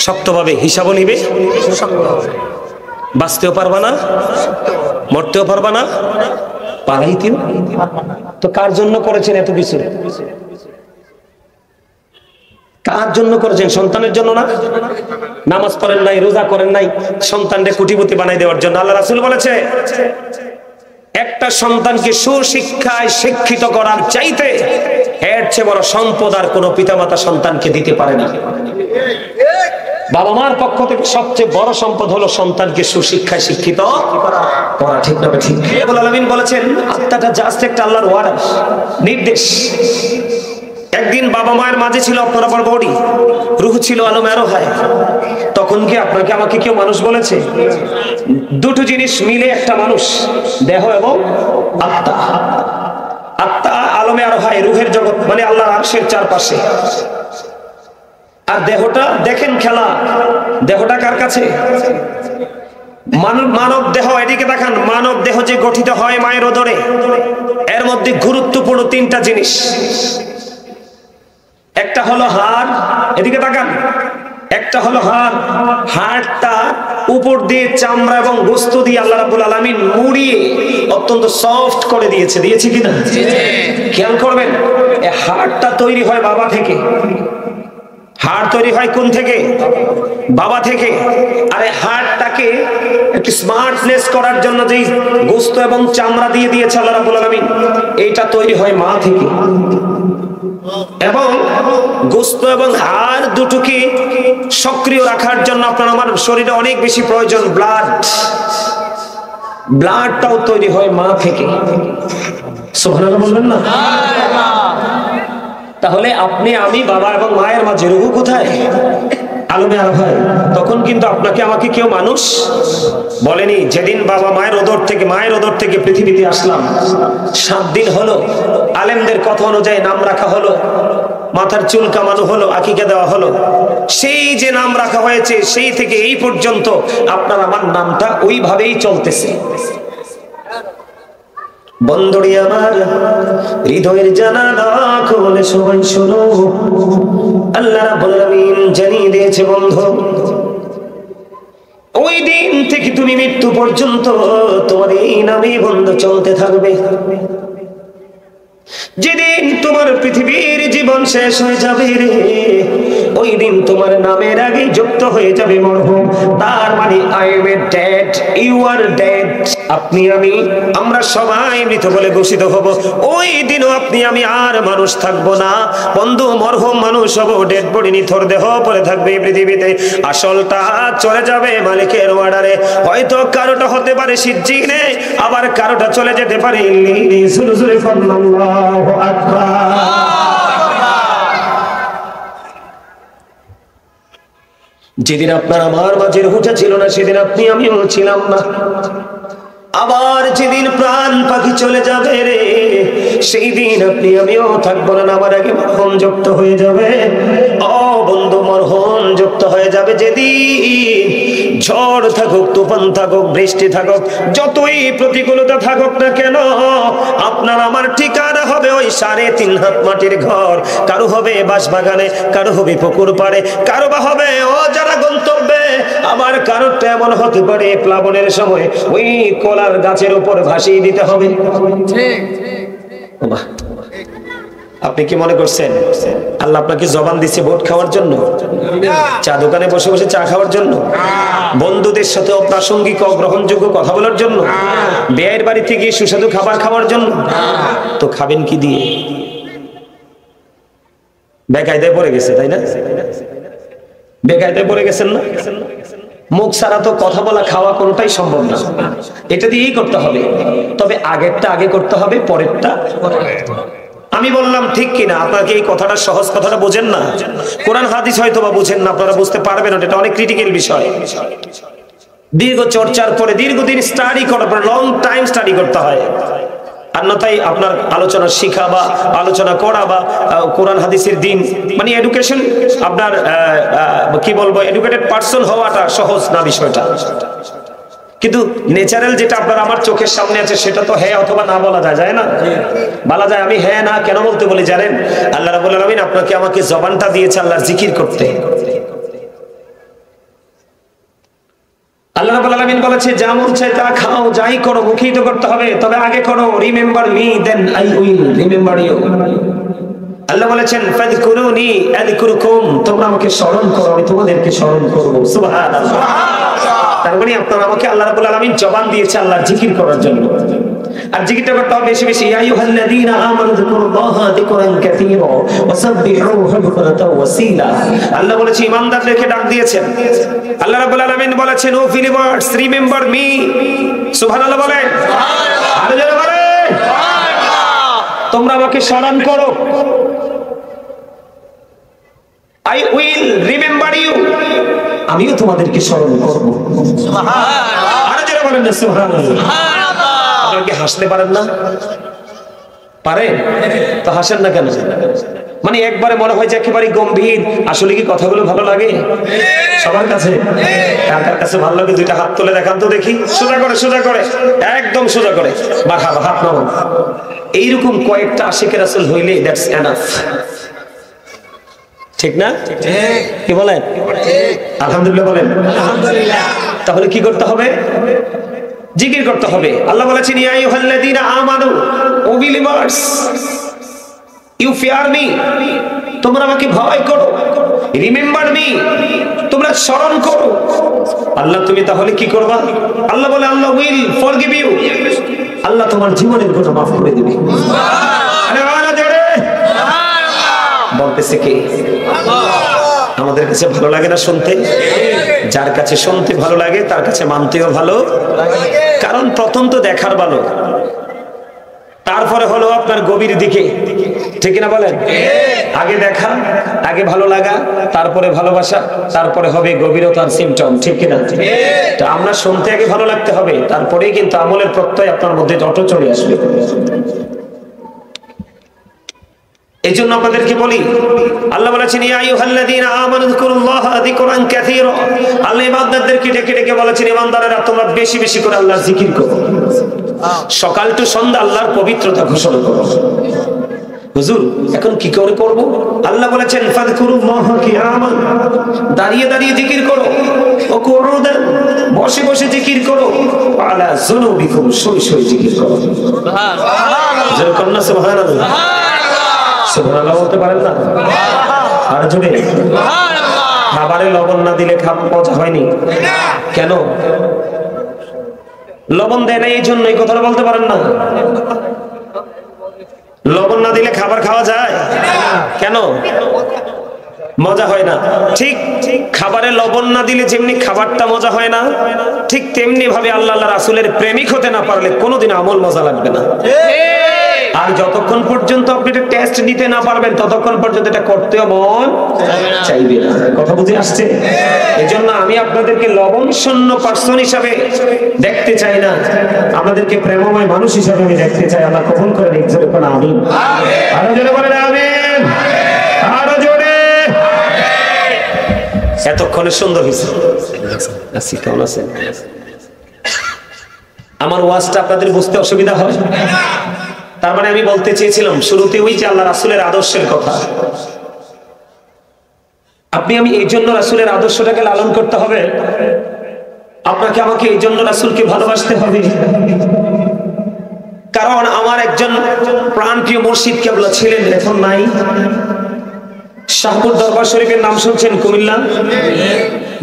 শক্তভাবে, হিসাবও নিবে, বাঁচতেও পারবা না, মরতেও পারবা না, পালাইতেও। তো কার জন্য করেছেন এত কিছু? কার জন্য করেছেন? সন্তানের জন্য না? নামাজ পড়েন নাই, রোজা করেন নাই, সন্তানকে কোটিপতি বানাই দেওয়ার জন্য। আল্লাহ রাসূল বলেছে, একটা সন্তানকে সুশিক্ষায় শিক্ষিত করার চাইতে এর চেয়ে বড় সম্পদ আর কোনো পিতামাতা সন্তানকে দিতে পারে না। বাবা মার পক্ষ থেকে সবচেয়ে বড় সম্পদ হলো সন্তানকে সুশিক্ষায় শিক্ষিত করা, ঠিক না? ঠিক। রব্বুল আলামিন বলেছেন, আত্মাটা জাস্ট একটা আল্লাহর ওয়ার্ড, নির্দেশ। একদিন বাবা মায়ের মাঝে ছিল আপনার আবার বডি, রূহ ছিল আলোমেরো হয়। তখন কি আপনাকে আমাকে কেউ মানুষ বলেছে? দুটো জিনিস মিলে একটা মানুষ, দেহ এবং আত্মা। আত্মা আলোমেরো হয়, রূহের জগৎ মানে আল্লাহর আরশের চারপাশে। আর দেহটা দেখেন খেলা, দেহটা কার কাছে? মানব দেহ, এদিকে দেখান, মানব দেহ যে গঠিত হয় মায়ের উদরে, এর মধ্যে গুরুত্বপূর্ণ তিনটা জিনিস। একটা হলো হাড়, এদিকে তাকান, একটা হলো হাড়। হাড়টা উপর দিয়ে চামড়া এবং গোশত দিয়ে আল্লাহ রাব্বুল আলামিন মুড়িয়ে অত্যন্ত সফট করে দিয়েছে, দিয়েছে কিনা? খেয়াল করবেন, এই হাড়টা তৈরি হয় বাবা থেকে। হাড় তৈরি হয় কোন থেকে? বাবা থেকে। আর এই হাড়টাকে একটু স্মার্টনেস করার জন্য যেই গোশত এবং চামড়া দিয়ে দিয়েছে আল্লাহ রাব্বুল আলামিন, এইটা তৈরি হয় মা থেকে। এবং গোশত এবং হাড় দুটোকে সক্রিয় রাখার জন্য আপনার আমার শরীরে অনেক বেশি প্রয়োজন ব্লাডটাও তৈরি হয় মা থেকে। সুবহানাল্লাহ বলবেন না? তাহলে আপনি আমি বাবা এবং মায়ের মাঝে রুহু কোথায়? আলমে আরফায়। তখন কিন্তু আপনাকে আমাকে কেউ মানুষ বলেনি। যেদিন বাবা মায়ের ওদর থেকে পৃথিবীতে আসলাম, 7 দিন হলো আলেমদের কথা অনুযায়ী নাম রাখা হলো, মাথার চুল কামানো হলো, আকিকা দেওয়া হলো। সেই যে নাম রাখা হয়েছে সেই থেকে এই পর্যন্ত আপনার আমার নামটা ওইভাবেই চলতেছে। বন্ধুরি আমার হৃদয়ের জানালা খুলে সবাই শোনো, আল্লাহ রাব্বুল আলামিন জানিয়ে দিয়েছে বন্ধু, ওই দিন থেকে তুমি মৃত্যু পর্যন্ত তোমার এই নামই বন্ধ চলতে থাকবে। যেদিন তোমার পৃথিবীর জীবন শেষ হয়ে যাবে রে, ওই দিন তোমার নামের আগে যুক্ত হয়ে যাবে মরহুম। তার মানে I am dead, you are dead. আপনি আমি আমরা সবাই মৃত বলে ঘোষিত হব। ওই দিনও আপনি আমি আর মানুষ থাকবো না বন্ধু, মরহুম মানুষ হব, ডেড বডি নিথর দেহ পড়ে থাকবে এই পৃথিবীতে। আসলটা চলে যাবে মালিকের অর্ডারে। হয়তো কারোটা হতে পারে সিজ্জিনে, আবার কারোটা চলে যেতে পারে ইল্লিনে। সুরসুরে আল্লাহু আকবার। যেদিন আপনার আমার মাঝে রুহুটা ছিল না, সেদিন আপনি আমিও ছিলাম না। আবার যেদিন প্রাণ পাখি চলে যাবে রে, সেই দিন আপনি আমিও থাকবো না, আমার আগে মরহুম যুক্ত হয়ে যাবে। ও বন্ধু, মরহুম যুক্ত হয়ে যাবে যেদিন ঝড় থাকুক, তুফান থাকুক, বৃষ্টি থাকুক, যতই প্রতিকূলতা থাকুক না কেন, আপনার আমার ঠিকানা হবে ওই 3.5 হাত মাটির ঘর। কারো হবে বাঁশবাগানে, কারো হবে পুকুর পাড়ে, কারো বা হবে ও যারা গন্তব্যে, আবার কারোটা এমন হতে পারে প্লাবনের সময় ওই কলার গাছের উপর ভাসিয়ে দিতে হবে। আপনি কি মনে করছেন আল্লাহ আপনাকে জবান দিচ্ছে ভোট খাওয়ার জন্য, চা দোকানে বসে বসে চা খাওয়ার জন্য, বন্ধুদের সাথে অপ্রাসঙ্গিক অগ্রহণযোগ্য কথা বলার জন্য, বেয়ের বাড়িতে গিয়ে সুস্বাদু খাবার খাওয়ার জন্য? তো খাবেন কি দিয়ে? বেকায়দায় পড়ে গেছে, তাই না? বেকায়দায় পড়ে গেছেন না? মুখ ছাড়া তো কথা বলা, খাওয়া কোনটাই সম্ভব না। এটা দিয়েই করতে হবে। তবে আগেরটা আগে করতে হবে, পরেরটা। আমি বললাম ঠিক কিনা? আপনাকে এই কথাটা, সহজ কথাটা বোঝেন না। কোরআন হাদিস হয়তো বা বুঝেন না, আপনারা বুঝতে পারবেন না। এটা অনেক ক্রিটিক্যাল বিষয়। দীর্ঘ চর্চার পরে, দীর্ঘদিন স্টাডি করার পরে, লং টাইম স্টাডি করতে হয়। আর না তাই আপনার আলোচনা শিখা বা আলোচনা করা বা কোরআন হাদিসের দিন, মানে এডুকেশন, আপনার কি বলবো, এডুকেটেড পার্সন হওয়াটা সহজ না বিষয়টা। কিন্তু ন্যাচারাল যেটা আপনার আমার চোখের সামনে আছে, সেটা তো হ্যাঁ অথবা না বলা যায় না? বলা যায়। আমি হ্যাঁ না কেন বলতে বলি জানেন? আল্লাহ রাব্বুল আলামিন আপনাকে আমাকে জবানটা দিয়েছে আল্লাহর জিকির করতে। আল্লাহ রাব্বুল আলামিন বলেছে, যা মন চায় তা খাও, যাই করো, মুখেই তো করতে হবে, তবে আগে করো remember me then I will remember you. আল্লাহ বলেছেন ফাযকুরুনি আযকুরুকুম, তোমরা আমাকে স্মরণ করো, আমি তোমাদেরকে স্মরণ করব। সুবহানাল্লাহ। তার মানে আপনারা আমাকে আল্লাহ রাব্বুল আলামিন জবান দিয়েছে আল্লাহর জিকির করার জন্য। আর জিকিরটা করতে হবে বেশি বেশি। ইয়া আইয়ুহাল্লাযীনা আমানু যিকুরুল্লাহা যিকরান কাসীরা ওয়াসাব্বিহুহু বুকরাতাও ওয়াসীলা। আল্লাহ বলেছে ঈমানদারদেরকে ডাক দিয়েছেন। আল্লাহ রাব্বুল আলামিন বলেছেন ও বিলিভার্স রিমেম্বার মি। সুবহানাল্লাহ বলেন, সুবহানাল্লাহ। আরো জোরে বলেন, সুবহানাল্লাহ। তোমরা আমাকে স্মরণ করো, আই উইল রিমেম্বার ইউ, আমিও তোমাদেরকে স্মরণ করব। সুবহানাল্লাহ। আরো জোরে বলেন না সুবহানাল্লাহ। আপনারা কি হাসতে পারেন না? পারেন তো, হাসেন না কেন? মানে একবারে মনে হয় যে একেবারে গম্ভীর। আসলে কি কথাগুলো ভালো লাগে সবার কাছে? কার কাছে ভালো লাগে দুইটা হাত তুলে দেখান তো দেখি। সোজা করে, সোজা করে, একদম সোজা করে, মারহাবা, হাত নামান। এইরকম কয়েকটা আশিকের রাসূল হইলে দ্যাটস এনাফ। ঠিক না? কি বলেন? আলহামদুলিল্লাহ বলেন। আলহামদুলিল্লাহ। তাহলে কি করতে হবে? জিকির করতে হবে। আল্লাহ বলেছেন ইয়া আইয়ুহাল্লাযীনা আমানু, O believers, you fear me, তোমরা আমাকে ভয় করো, রিমেম্বার মি, তোমরা স্মরণ করো। আল্লাহ তুমি তাহলে কি করবা? আল্লাহ বলে আল্লাহ উইল ফরগিভ ইউ, আল্লাহ তোমার জীবনের গুনাহ মাফ করে দিবে। সুবহানাল্লাহ। বলতেছে কে? আমাদের কাছে ভালো লাগে না শুনতে? যার কাছে শুনতে ভালো লাগে তার কাছে মানতেও ভালো, কারণ প্রথম তো দেখার ভালো, তারপরে হলো আপনার গভীর দিকে, ঠিক না বলেন? আগে দেখা, আগে ভালো লাগা, তারপরে ভালোবাসা, তারপরে হবে গভীরতার সিমটম, ঠিক কিনা? তো আমরা শুনতে আগে ভালো লাগতে হবে, তারপরেই কিন্তু আমলের প্রত্যয় আপনার মধ্যে অটো চলে আসবে। এই জন্য আপনাদেরকে বলি, আল্লাহ বলেছেন ইয়া আইয়ুহাল্লাযীনা আমানু যিকুরুল্লাহা যিকরান কাসীরা। আল্লাহ ইবাদতদেরকে ডেকে ডেকে বলেছেন, ইমানদারেরা তোমরা বেশি বেশি করে আল্লাহর জিকির করো, সকাল টু সন্ধ্যা আল্লাহর পবিত্রতা ঘোষণা করো। হুজুর এখন কি করে করব? আল্লাহ বলেছেন ফাযকুরুল্লাহা কিয়ামান, দাঁড়িয়ে দাঁড়িয়ে জিকির করো, ও কুউদান, বসে বসে জিকির করো, আলা যুনুবিকুম, শুয়ে শুয়ে জিকির করো। সুবহানাল্লাহ, যেরকম না সুবহানাল্লাহ, সুবহানাল্লাহ বলতে পারেন না? আর জোরে সুবহানাল্লাহ। খাবারে লবণ না দিলে খাবার মজা হয়নি কেন? লবণ দেয় না এই জন্য, এই কথাটা বলতে পারেন না? লবণ না দিলে খাবার খাওয়া যায় কেন? মজা হয় না। ঠিক খাবারে লবণ না দিলে যেমনি খাবারটা মজা হয় না, ঠিক তেমনি ভাবে আল্লাহ রাসূলের প্রেমিক হতে না পারলে কোনোদিন আমল মজা লাগবে না। আর যতক্ষণ পর্যন্ত আপনি এটা টেস্ট নিতে না পারবেন ততক্ষণ পর্যন্ত এটা করতেও মন চাইবে না। কথা বুঝে আসছে? এজন্য আমি আপনাদেরকে লবণ শূন্য পার্সন হিসাবে দেখতে চাই না, আপনাদেরকে প্রেমময় মানুষ হিসাবে আমি দেখতে চাই। আল্লাহ কবুল করে নিক, জোরে বলেন আমিন। আরো জোরে বলেন আমিন, আরো জোরে। এতক্ষণে সুন্দর হয়েছে। আসি, কেমন আছেন? আমার ওয়াজটা আপনাদের বুঝতে অসুবিধা হয়? তার মানে আমি বলতে চেয়েছিলাম শুরুতে ওই যে আল্লাহ রাসূলের আদর্শের কথা। আপনি আমি এই জন্য রাসূলের আদর্শটাকে লালন করতে হবে, আপনাকে আমাকে এই জন্য রাসূলকে ভালোবাসতে হবে, কারণ আমার একজন প্রাণপ্রিয় মুর্শিদ কেবলা ছিলেন, এখন নাই। শাহপুর দরবার শরীফের নাম শুনছেন? কুমিল্লা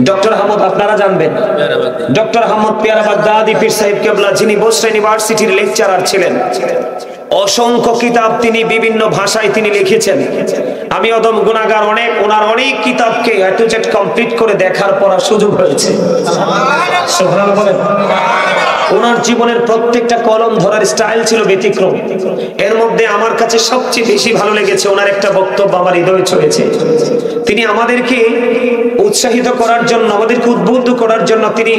ডক্টর আহমদ, আপনারা জানবেন ডক্টর আহমদ পেয়ারা বাগদাদি পীর সাহেব কেবলা, যিনি বসরা ইউনিভার্সিটির লেকচারার ছিলেন। অসংখ্য কিতাব তিনি বিভিন্ন ভাষায় তিনি লিখেছেন। আমি অদম গুনাহগার, ওনার অনেক কিতাবকে এ টু জেড কমপ্লিট করে দেখার পড়ার সুযোগ হয়েছে। সুবহানাল্লাহ বলেন। ওনার জীবনের প্রত্যেকটা কলম ধরার স্টাইল ছিল ব্যতিক্রম। এর মধ্যে আমার কাছে সবচেয়ে বেশি ভালো লেগেছে ওনার একটা বক্তব্য, আমার হৃদয়ে ছুঁয়েছে। তিনি আমাদেরকে উৎসাহিত করার জন্য, আমাদেরকে উদ্বুদ্ধ করার জন্য তিনি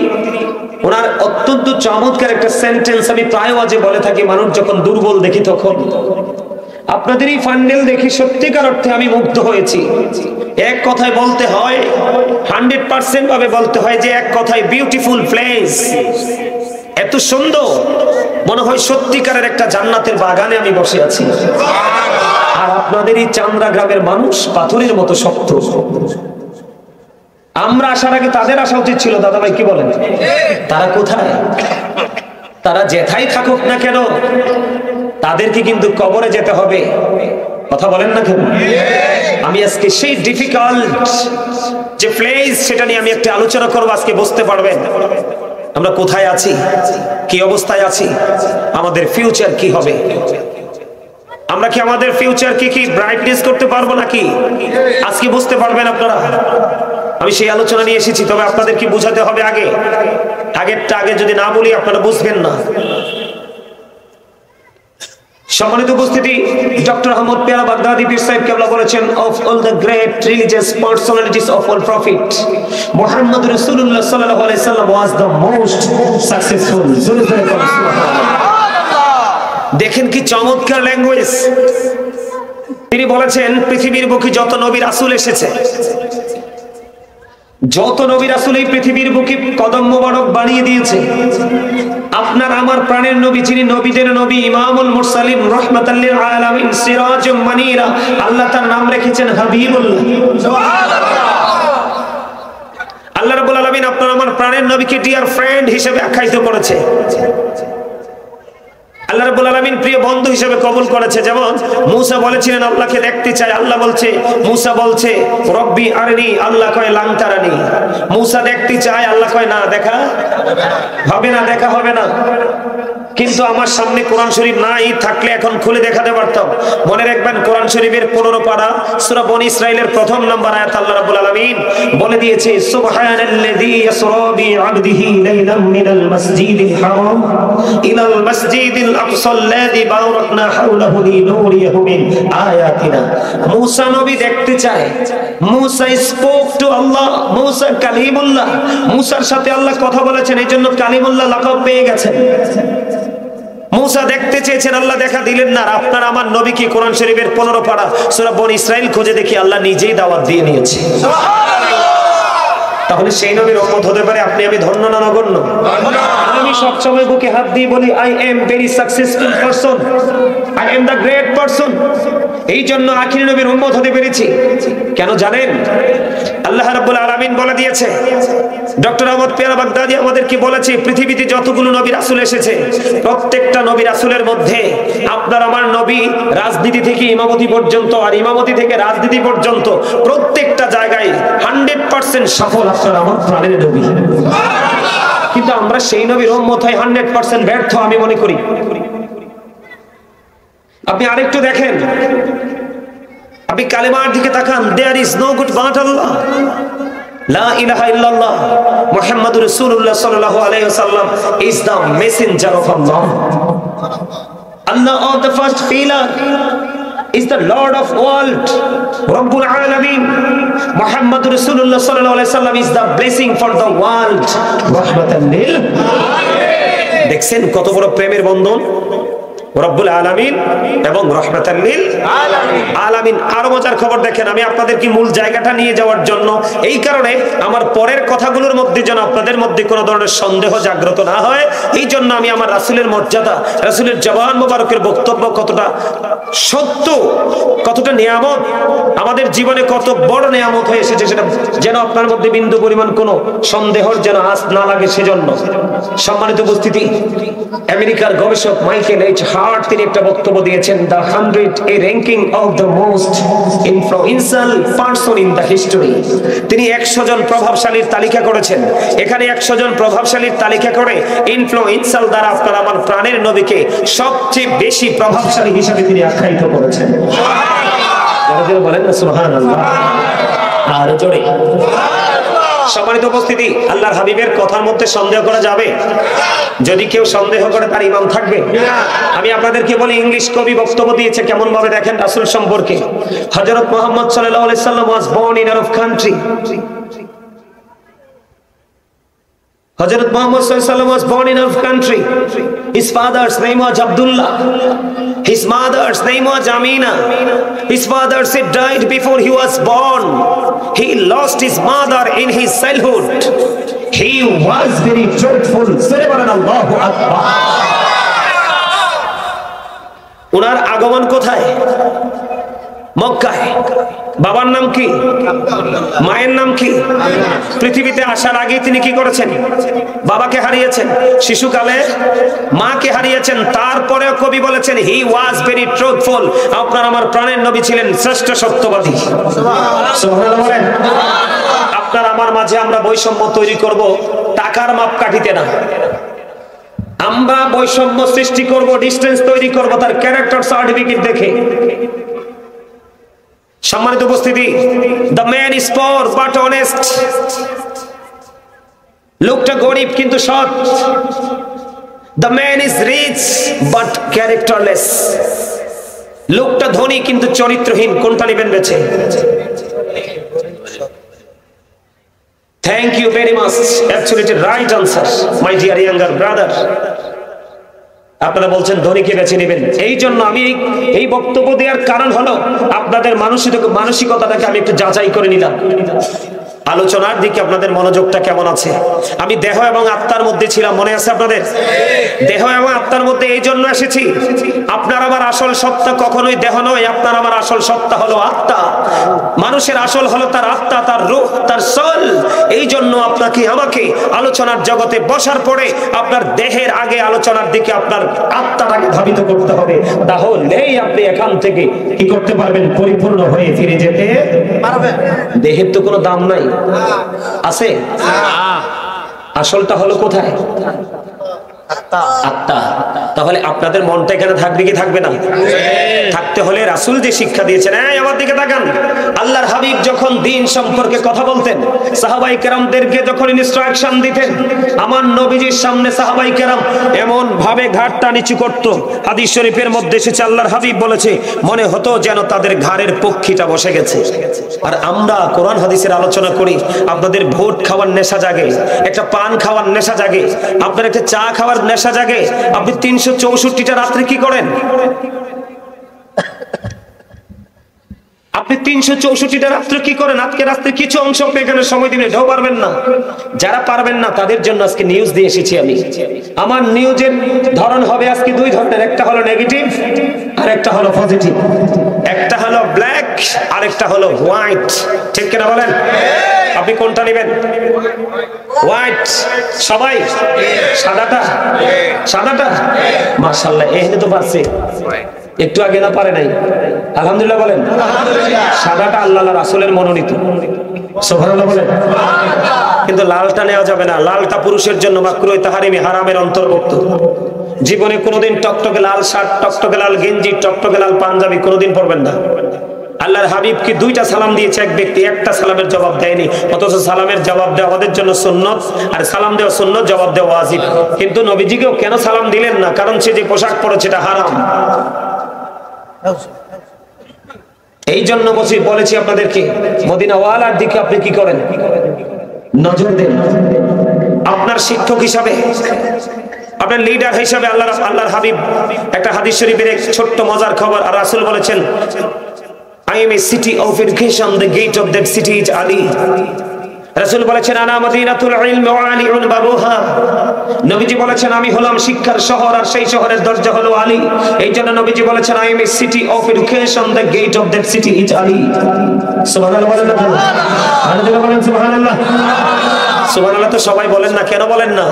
ওনার অত্যন্ত চমৎকার একটা সেন্টেন্স আমি প্রায় ওয়াজে বলে থাকি, মানুষ যখন দুর্বল দেখি তখন। আপনাদের এই ফান্ডেল দেখি সত্যিকার অর্থে আমি মুগ্ধ হয়েছি। এক কথায় বলতে হয়, 100% ভাবে বলতে হয় যে এক কথায় বিউটিফুল প্লেস। এত সুন্দর, মনে হয় সত্যিকারের একটা জান্নাতের বাগানে আমি বসে আছি। আর আপনাদের এই চামড়া গ্রামের মানুষ পাথরের মতো শক্ত। আমরা আসার আগে তাদের আসা উচিত ছিল। দাদা ভাই কি বলেন? তারা কোথায়? তারা যেথায় থাকুক না কেন, তাদেরকে কিন্তু কবরে যেতে হবে। কথা বলেন না কেন? আমি আজকে সেই ডিফিকাল্ট যে প্লেস, সেটা নিয়ে আমি একটা আলোচনা করবো। আজকে বুঝতে পারবেন আমরা কোথায় আছি, কি অবস্থায় আছি, আমাদের ফিউচার কি হবে। আমরা কি আমাদের ফিউচার কি ব্রাইটনেস করতে পারবো নাকি? আজকে বুঝতে পারবেন আপনারা। আমি সেই আলোচনা নিয়ে এসেছি, তবে আপনাদের কি বোঝাতে হবে আগেরটা আগে যদি না বলি আপনারা বুঝবেন না। সম্মানিত উপস্থিতি, ডক্টর আহমদ পেয়ারা বাগদাদি পীর সাহেব কেবলা বলেছেন, of all the great religious personalities of all prophet, Muhammad রাসূলুল্লাহ সাল্লাল্লাহু আলাইহি সাল্লাম ওয়াজ দ্য মোস্ট সাকসেসফুল। দেখেন কি চমৎকার ল্যাঙ্গুয়েজ। তিনি বলেছেন পৃথিবীর বুকে যত নবী রাসূল এসেছে, যত নবী রাসূল এই পৃথিবীর বুকে কদম মোবারক বানিয়ে দিয়েছে, আপনার আমার প্রাণের নবী, যিনি নবীদের নবী, ইমামুল মুরসালিন, রাহমাতাল লিল আলামিন, সিরাজুম মানিরা, আল্লাহ তার নাম রেখেছেন হাবিবুল্লাহ। সুবহানাল্লাহ। আল্লাহ রাব্বুল আলামিন আপনার আমার প্রাণের নবীকে ডিয়ার ফ্রেন্ড হিসেবে আখ্যায়িত করেছে। আল্লাহ রাব্বুল আলামিন প্রিয় বন্ধু হিসেবে কবুল করেছে। যেমন মূসা বলেছিলেন আল্লাহকে দেখতে চাই, আল্লাহ বলছে, মূসা বলছে রব্বি আরনি, আল্লাহ কয় লান তারানি। মূসা দেখতে চায়, আল্লাহ কয় না দেখা হবে না, দেখা হবে না। কিন্তু আমার সামনে কোরআন শরীফ নাই, থাকলে এখন খুলে দেখাতে পারতাম। মনে রাখবেন কোরআন শরীফের 15 পারা সূরা বনী ইসরাইলের প্রথম নম্বর আয়াত আল্লাহ রাব্বুল আলামিন বলে দিয়েছে, সুবহানাল্লাযী ইয়াসরা বিআবদিহি লাইলাম মিনাল মাসজিদিল হারাম ইলাল মাসজিদিল আকসাল্লাযী বারাকনা হাওলাহু লিনুরিয়াহু মিন আয়াতিনা। মূসা নবী দেখতে চায়, মূসা স্পোক টু আল্লাহ, মূসা কালিমুল্লাহ, মূসার সাথে আল্লাহ কথা বলেছেন, এইজন্য কালিমুল্লাহ লাকাব পেয়ে গেছেন। মূসা দেখতে চেয়েছেন, আল্লাহ দেখা দিলেন না। আপনার আমার নবীকে কোরআন শরীফের 15 পারা সূরা বনী ইসরাইল খুঁজে দেখি আল্লাহ নিজেই দাওয়াত দিয়ে নিয়েছে। তাহলে সেই নবীর উম্মত হতে পারে আপনি আমি ধন্য না নগণ্য? আমি সবসময় বুকে হাত দিয়ে বলি, I am very successful person, I am the great person. এই জন্য আখির নবীর উম্মত হতে পেরেছি। কেন জানেন? আল্লাহ রাব্বুল আলামিন বলে দিয়েছে, ডক্টর আহমদ পিয়ারা বাগদাদি আমাদেরকে বলেছে, পৃথিবীতে যতগুলো নবী রাসূল এসেছে প্রত্যেকটা নবী রাসূলের মধ্যে আপনার আমার নবী রাজনীতি থেকে ইমামতি পর্যন্ত আর ইমামতি থেকে রাজনীতি পর্যন্ত প্রত্যেকটা জায়গায় 100% সফল আপনার আমার প্রাণের নবী। কিন্তু আমরা সেই নবীর উম্মত হয় 100% ব্যর্থ আমি মনে করি। আপনি আরেকটু দেখেন, আপনি কালেমার দিকে তাকান, there is no god but Allah, লা ইলাহা ইল্লাল্লাহ মুহাম্মাদুর রাসূলুল্লাহ সাল্লাল্লাহু আলাইহি ওয়াসাল্লাম is the messenger of Allah. Allah of the first pillar is the Lord of world, Rabbul Alamin. Muhammad Rasulullah sallallahu alaihi wasallam is the blessing for the world, rahmatan lil alamin. দেখছেন কত বড় প্রেমের বন্ধন রব্বুল আলামিন এবং রহমাতাল লিল আলামিন। আরো মজার খবর দেখেন, আমি আপনাদেরকে মূল জায়গাটা নিয়ে যাওয়ার জন্য, এই কারণে আমার পরের কথাগুলোর মধ্যে যেন আপনাদের মধ্যে কোনো ধরনের সন্দেহ জাগ্রত না হয়, এই জন্য আমি আমার রাসূলের মর্যাদা, রাসূলের জবান মোবারকের বক্তব্য কতটা সত্য, কতটা নিয়ামত আমাদের জীবনে, কত বড় নিয়ামত হয়ে এসেছে, সেটা যেন আপনার মধ্যে বিন্দু পরিমাণ কোনো সন্দেহর যেন আঁচ না লাগে, সেজন্য সম্মানিত উপস্থিতি, আমেরিকার গবেষক মাইকেল এইচ হার্ট তিনি একটা বক্তব্য দিয়েছেন, the 100 A ranking of the most influential person in the history. তিনি 100 জন প্রভাবশালীর তালিকা করেছেন। এখানে 100 জন প্রভাবশালীর তালিকা করে ইনফ্লুয়েন্সিয়াল দ্বারা আপনার আমার প্রাণের নবীকে সবচেয়ে বেশি প্রভাবশালী হিসেবে তিনি আখ্যায়িত করেছেন। যারা বলেন না সুবহানাল্লাহ, আর জোরে। সম্মানিত উপস্থিতি, আল্লাহর হাবিবের কথার মধ্যে সন্দেহ করা যাবে? যদি কেউ সন্দেহ করে তার ঈমান থাকবে? আমি আপনাদেরকে বলি, ইংলিশ কবি বক্তব্য দিয়েছে কেমন ভাবে দেখেন রাসূল সম্পর্কে। হযরত মুহাম্মদ সাল্লাল্লাহু আলাইহি সাল্লাম was born in Arab country. Hazrat Muhammad sallallahu alaihi wasallam was born in Arab country. His father's name was Abdullah. His mother's name was Amina. His father said died before he was born. He lost his mother in his childhood. He was very truthful. Allahu Akbar. উনার আগমন কোথায়? মক্কায়। বাবার নাম কি? মায়ের নাম কি? পৃথিবীতে আসার আগে তিনি কি করেছেন? বাবাকে হারিয়েছেন, শিশুকালে মাকে হারিয়েছেন। তারপরে কবি বলেছেন হি ওয়াজ ভেরি ট্রুথফুল। আপনার আমার প্রাণের নবী ছিলেন শ্রেষ্ঠ সত্যবাদী। সুবহানাল্লাহ বলেন। আপনার আমার মাঝে আমরা বৈষম্য তৈরি করব টাকার মাপকাঠিতে না, আমরা বৈষম্য সৃষ্টি করব, ডিসটেন্স তৈরি করব তার ক্যারেক্টার সার্টিফিকেট দেখে। সম্মানিত উপস্থিতি, the man is poor but honest, লোকটা গরিব কিন্তু সৎ। the man is rich but characterless, লোকটা ধনী কিন্তু চরিত্রহীন। কোনটা নেবেন বেছে? Thank you very much, absolutely right answer my dear younger brother. আপনারা বলছেন ধনীকে বেছে নেবেন। এই জন্য আমি এই বক্তব্য দেওয়ার কারণ হলো আপনাদের মানসিকতাটাকে আমি একটু যাচাই করে নিলাম। আলোচনার দিকে আপনাদের মনোযোগটা কেমন আছে? আমি দেহ এবং আত্মার মধ্যে ছিলাম, মনে আছে আপনাদের? দেহ এবং আত্মার মধ্যে এই জন্য এসেছি, আপনার আমার আসল সত্তা কখনোই দেহ নয়, আপনার আমার আসল সত্তা হলো আত্মা। মানুষের আসল হলো তার আত্মা, তার রূহ, তার সোল। এই জন্য আপনাকে আমাকে আলোচনার জগতে বসার পরে আপনার দেহের আগে আলোচনার দিকে আপনার আত্মাটাকে ধাবিত করতে হবে, তাহলেই আপনি এখান থেকে কি করতে পারবেন? পরিপূর্ণ হয়ে ফিরে যেতে পারবেন। দেহের তো কোনো দাম নাই, আছে? আসলটা হলো কোথায়? আত্মা। তাহলে আপনাদের মনটা এখানে থাকবে কি থাকবে না? থাকতে হলে রাসূল যে শিক্ষা দিয়েছেন, এই আমার দিকে তাকান, আল্লাহর হাবিব যখন দ্বীন সম্পর্কে কথা বলতেন, সাহাবায়ে কেরামদেরকে যখন ইনস্ট্রাকশন দিতেন, আমার নবীজির সামনে সাহাবায়ে কেরাম এমন ভাবে ঘাড়টা নিচু করত, হাদিস শরীফের মধ্যে এসেছে আল্লাহর হাবিব বলেছে মনে হতো যেন তাদের ঘাড়ের পক্ষীটা বসে গেছে। আর আমরা কোরআন হাদিসের আলোচনা করি, আপনাদের ভোট খাওয়ার নেশা জাগে, একটা পান খাওয়ার নেশা জাগে, আপনার একটা চা খাওয়ার নেশা জাগে। আপনি 364টা রাত্রে কি করেন? আপনি 364টা রাত্রে কি করেন? আজকে রাত্রে কিছু অংশ আপনি এখানে সময় দিবেন, এটাও পারবেন না। যারা পারবেন না তাদের জন্য আজকে নিউজ দিয়ে এসেছি আমি। আমার নিউজের ধরন হবে আজকে দুই ধরনের, একটা হলো নেগেটিভ আর একটা হলো পজিটিভ। একটা হলো ব্ল্যাক আর একটা হলো হোয়াইট, ঠিক কিনা বলেন? আপনি কোনটা নেবেন? হোয়াইট। সবাই সাদাটা? সাদাটা মাশাআল্লাহ, এখানে তো পারছে, একটু আগে না পারে নাই, আলহামদুলিল্লাহ বলেন। সাদাটা আল্লাহ রাসূলের মনোনীত, সুবহানাল্লাহ বলেন। কিন্তু লালটা নেওয়া যাবে না, লালটা পুরুষের জন্য মাকরুহ তাহরিমি, হারামের অন্তর্ভুক্ত। জীবনে কোনোদিন টকটকে লাল শার্ট, টকটকে লাল গেঞ্জি, টকটকে লাল পাঞ্জাবি কোনোদিন পরবেন না। আল্লাহর হাবিবকে 2টা সালাম দিয়েছে এক ব্যক্তি, একটা সালামের জবাব দেয়নি, অথচ সালামের জবাব দেওয়া আমাদের জন্য সুন্নত, আর সালাম দেওয়া সুন্নত, জবাব দেওয়া ওয়াজিব। কিন্তু নবীজিকেও কেন সালাম দিলেন না? কারণ সে যে পোশাক পরেছে এটা হারাম। এই জন্য বলেছি আপনাদেরকে, মদিনা ওয়ালার দিকে আপনি কি করেন? নজর দেন। আপনার শিক্ষক হিসাবে, আপনার লিডার হিসাবে আল্লাহর হাবিব একটা হাদিস শরীফের এক ছোট্ট মজার খবর, আর রাসূল বলেছেন I am a city of education, the gate of that city is Ali. রাসূল বলেছেন আনা মদিনাতুল ইলম ওয়া আলিউন বাবুহা। নবীজি বলেছেন আমি হলাম শিক্ষার শহর আর সেই শহরের দরজা হলো আলী। এইজন্য নবীজি বলেছেন I am a city of education, the gate of that city is Ali. সুবহানাল্লাহ বলেন না? সুবহানাল্লাহ বলেন। সুবহানাল্লাহ। সুবহানাল্লাহ তো সবাই বলেন না, কেন বলেন না?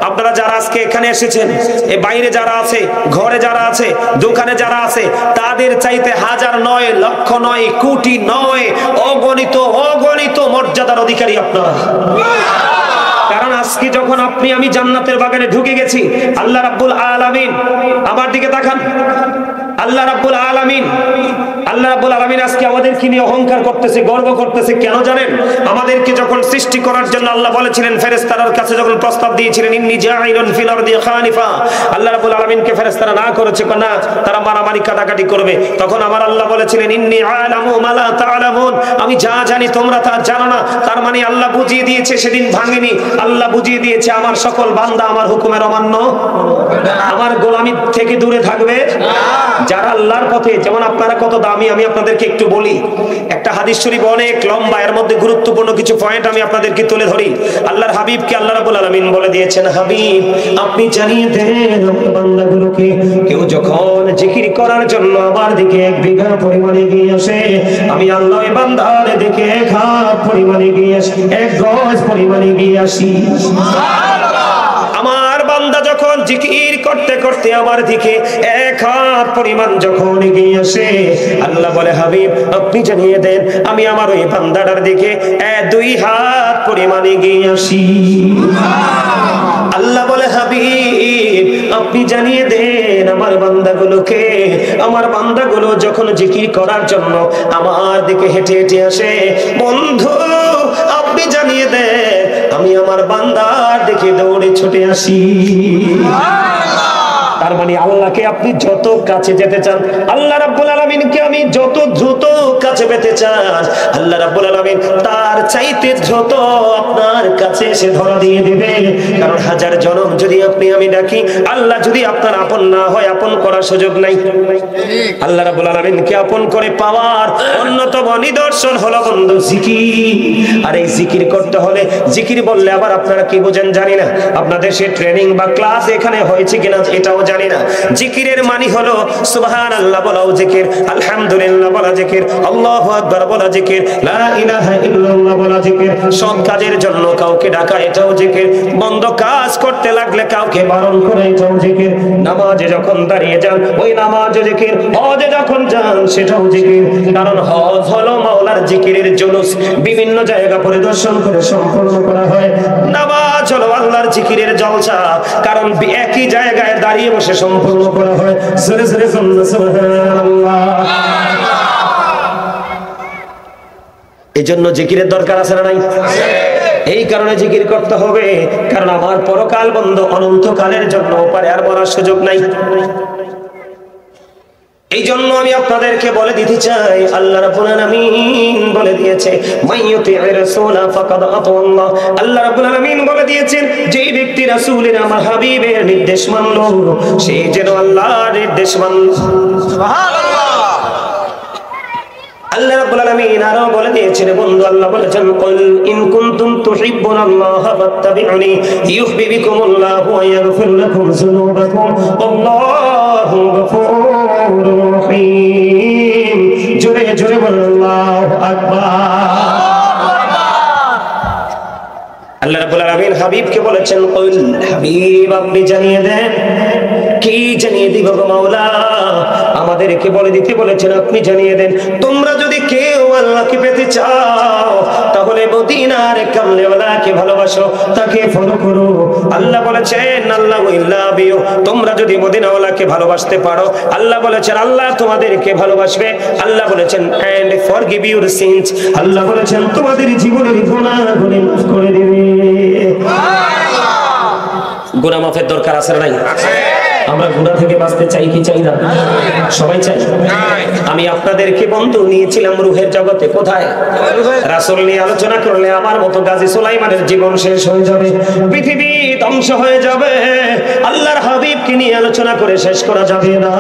আপনারা যারা আজকে এখানে এসেছেন, এই বাইরে যারা আছে, ঘরে যারা আছে, দোকানে যারা আছে, তাদের চাইতে হাজার নয়, লক্ষ নয়, কোটি নয়, অগণিত অগণিত মর্যাদার অধিকারী আপনারা। কারণ আজকে যখন আপনি আমি জান্নাতের বাগানে ঢুকে গেছি, আল্লাহ রাব্বুল আলামিন, আমার দিকে তাকান, আল্লাহ রাব্বুল আলামিন আজকে আমাদেরকে নিয়ে অহংকার করতেছে, গর্ব করতেছে। কেন জানেন? আমাদেরকে যখন সৃষ্টি করার জন্য আল্লাহ বলেছিলেন, ফেরেশতাদের কাছে যখন প্রস্তাব দিয়েছিলেন ইন্নী জাইলুন ফিল আরদি খালিফা, আল্লাহ রাব্বুল আলামিনকে ফেরেশতারা না করেছে, না তারা মারামারি কাটাকাটি করবে। তখন আমার আল্লাহ বলেছিলেন ইন্নী আ'লামু মা লা তা'লামুন, আমি যা জানি তোমরা তা জানো না। তার মানে আল্লাহ বুঝিয়ে দিয়েছে, সেদিন ভাঙেনি। আল্লাহ বুঝিয়ে দিয়েছে আমার সকল বান্দা আমার হুকুমের অমান্য, আমার গোলামি থেকে দূরে থাকবে। যারা আল্লাহর পথে, যেমন আপনারা কত দামি, আমি আপনাদেরকে একটু বলি। একটা হাদিস শরীফ অনেক লম্বা, এর মধ্যে গুরুত্বপূর্ণ কিছু পয়েন্ট আমি আপনাদেরকে তুলে ধরি। আল্লাহর হাবিবকে আল্লাহ রাব্বুল আলামিন বলে দিয়েছেন, হাবিব আপনি জানিয়ে দেন আমার বান্দাগুলোকে, কেউ যখন জিকির করার জন্য আমার দিকে 1 বিঘা পরিমাণে এগিয়ে আসে, আমি আল্লাহ ওই বান্দার দিকে 1 হাত পরিমাণে এগিয়ে আসি, 1 গজ পরিমাণে এগিয়ে আসি। আমার বান্দা যখন জিকির করতে করতে আমার দিকে 1 হাত পরিমাণ যখন এগিয়ে আসে, আল্লাহ বলে হাবিব আপনি জানিয়ে দেন আমি আমার ওই বান্দাটার দিকে 2 হাত পরিমাণ এগিয়ে আসি। আল্লাহ বলে হাবিব আপনি জানিয়ে দেন আমার বান্দাগুলোকে, আমার বান্দাগুলো যখন জিকির করার জন্য আমার দিকে হেঁটে হেঁটে আসে, বন্ধু আপনি জানিয়ে দেন আমি আমার বান্দার দিকে দৌড়ে ছুটে আসি। তার মানে আল্লাহকে আপনি যত কাছে যেতে চান, আল্লাহ রাব্বুল আলামিনকে আমি যত দ্রুত কাছে পেতে চান, আল্লাহ রাব্বুল আলামিন তার চাইতে দ্রুত আপনার কাছে এসে ধরা দিয়ে দিবে। কারণ 1000 জনম যদি আপনি আমি ডাকি, আল্লাহ যদি আপনার আপন না হয়, আপন করার সুযোগ নাই। আল্লাহ রাব্বুল আলামিনকে আপন করে পাওয়ার অন্যতম নিদর্শন হলো বন্ধু জিকির। আর এই জিকির করতে হলে, জিকির বললে আবার আপনারা কি বোঝেন জানি না, আপনাদের সে ট্রেনিং বা ক্লাস এখানে হয়েছে কিনা এটাও জানি না। জিকিরের মানে হলো সুবহানাল্লাহ বলাও জিকির, আলহামদুলিল্লাহ বলা জিকির, আল্লাহু আকবার বলা জিকির, লা ইলাহা ইল্লাল্লাহ বলা জিকির। সৎ কাজের জন্য কাউকে ডাকা এটাও জিকির, মন্দ কাজ করতে লাগলে কাউকে বারণ করে এটাও জিকির। নামাজে যখন দাঁড়িয়ে যান ওই নামাজে জিকির, হজে যখন যান সেটাও জিকির। কারণ হজ হলো মাওলার জিকিরের জুলুস, বিভিন্ন জায়গা পরিদর্শন করে সম্পূর্ণ করা হয়। নামাজ হলো আল্লাহর জিকিরের জলসা, কারণ একই জায়গায় দাঁড়িয়ে বসে সম্পূর্ণ করা হয়। জোরে জোরে সুবহানাল্লাহ। এই জন্য জিকিরের দরকার আছে না নাই? এই কারণে জিকির করতে হবে, কারণ আমার পরকাল বন্ধ অনন্তকালের জন্য পারে আর মরার সুযোগ নাই। এই জন্য আমি আপনাদেরকে বলে দিতে চাই, আল্লাহ রাব্বুল আলামিন বলে দিয়েছে মাইয়ুতি'ir রাসূলা ফাকাদ আতাল্লাহ। আল্লাহ রাব্বুল আলামিন বলে দিয়েছেন যেই ব্যক্তি রাসূলের আমার হাবিবের নির্দেশ মানলো সে যেন আল্লাহর নির্দেশ মানলো। সুবহানাল্লাহ। আল্লাহ রাব্বুল আলামিন আরো বলে দিয়েছেন বন্ধু, আল্লাহ বলেছেন কুল ইন কুনতুম তুহিব্বুনাল্লাহা ফাত্তাবিউনি ইউহিব্বুকুমুল্লাহু ওয়া ইয়াগফির লাকুম যুনুবাকুম আল্লাহু গফুরুর রহিম। জোরে জোরে বলুন আল্লাহু আকবার। আল্লাহ রাব্বুল আলামিন হাবিবকে বলেছেন কুল, হাবিব আপনি জানিয়ে দেন। কি জানিয়ে দিব গো মাওলা? আমাদেরকে বলে দিতে বলেছেন আপনি জানিয়ে দেন। তোমরা যদি কেউ আল্লাহকে পেতে চাও তাহলে মদিনার কামলেওয়ালাকে ভালোবাসো, তাকে ফলো করো। আল্লাহ বলেছেন আল্লাহ উইল লাভ ইউ। তোমরা যদি মদিনাওয়ালাকে ভালোবাসতে পারো আল্লাহ বলেছেন আল্লাহ তোমাদেরকে ভালোবাসবে। আল্লাহ বলেছেন এন্ড ফরগিভ ইউর সিনস। আল্লাহ বলেছেন তোমাদের জীবনের গুনাহগুলো মাফ করে দিবে। গুনাহ মাফের দরকার আছে না নাই? আমরা গুনাহ থেকে বাঁচতে চাই কি চাই না? সবাই চাই। আমি আপনাদেরকে বন্ধু নিয়েছিলাম রুহের জগতে। কোথায়? রাসূল নিয়ে আলোচনা করলে আমার মতো গাজী সুলাইমানের জীবন শেষ হয়ে যাবে, পৃথিবী ধ্বংস হয়ে যাবে। আল্লাহর হাবিবকে নিয়ে আলোচনা করে শেষ করা যাবে না,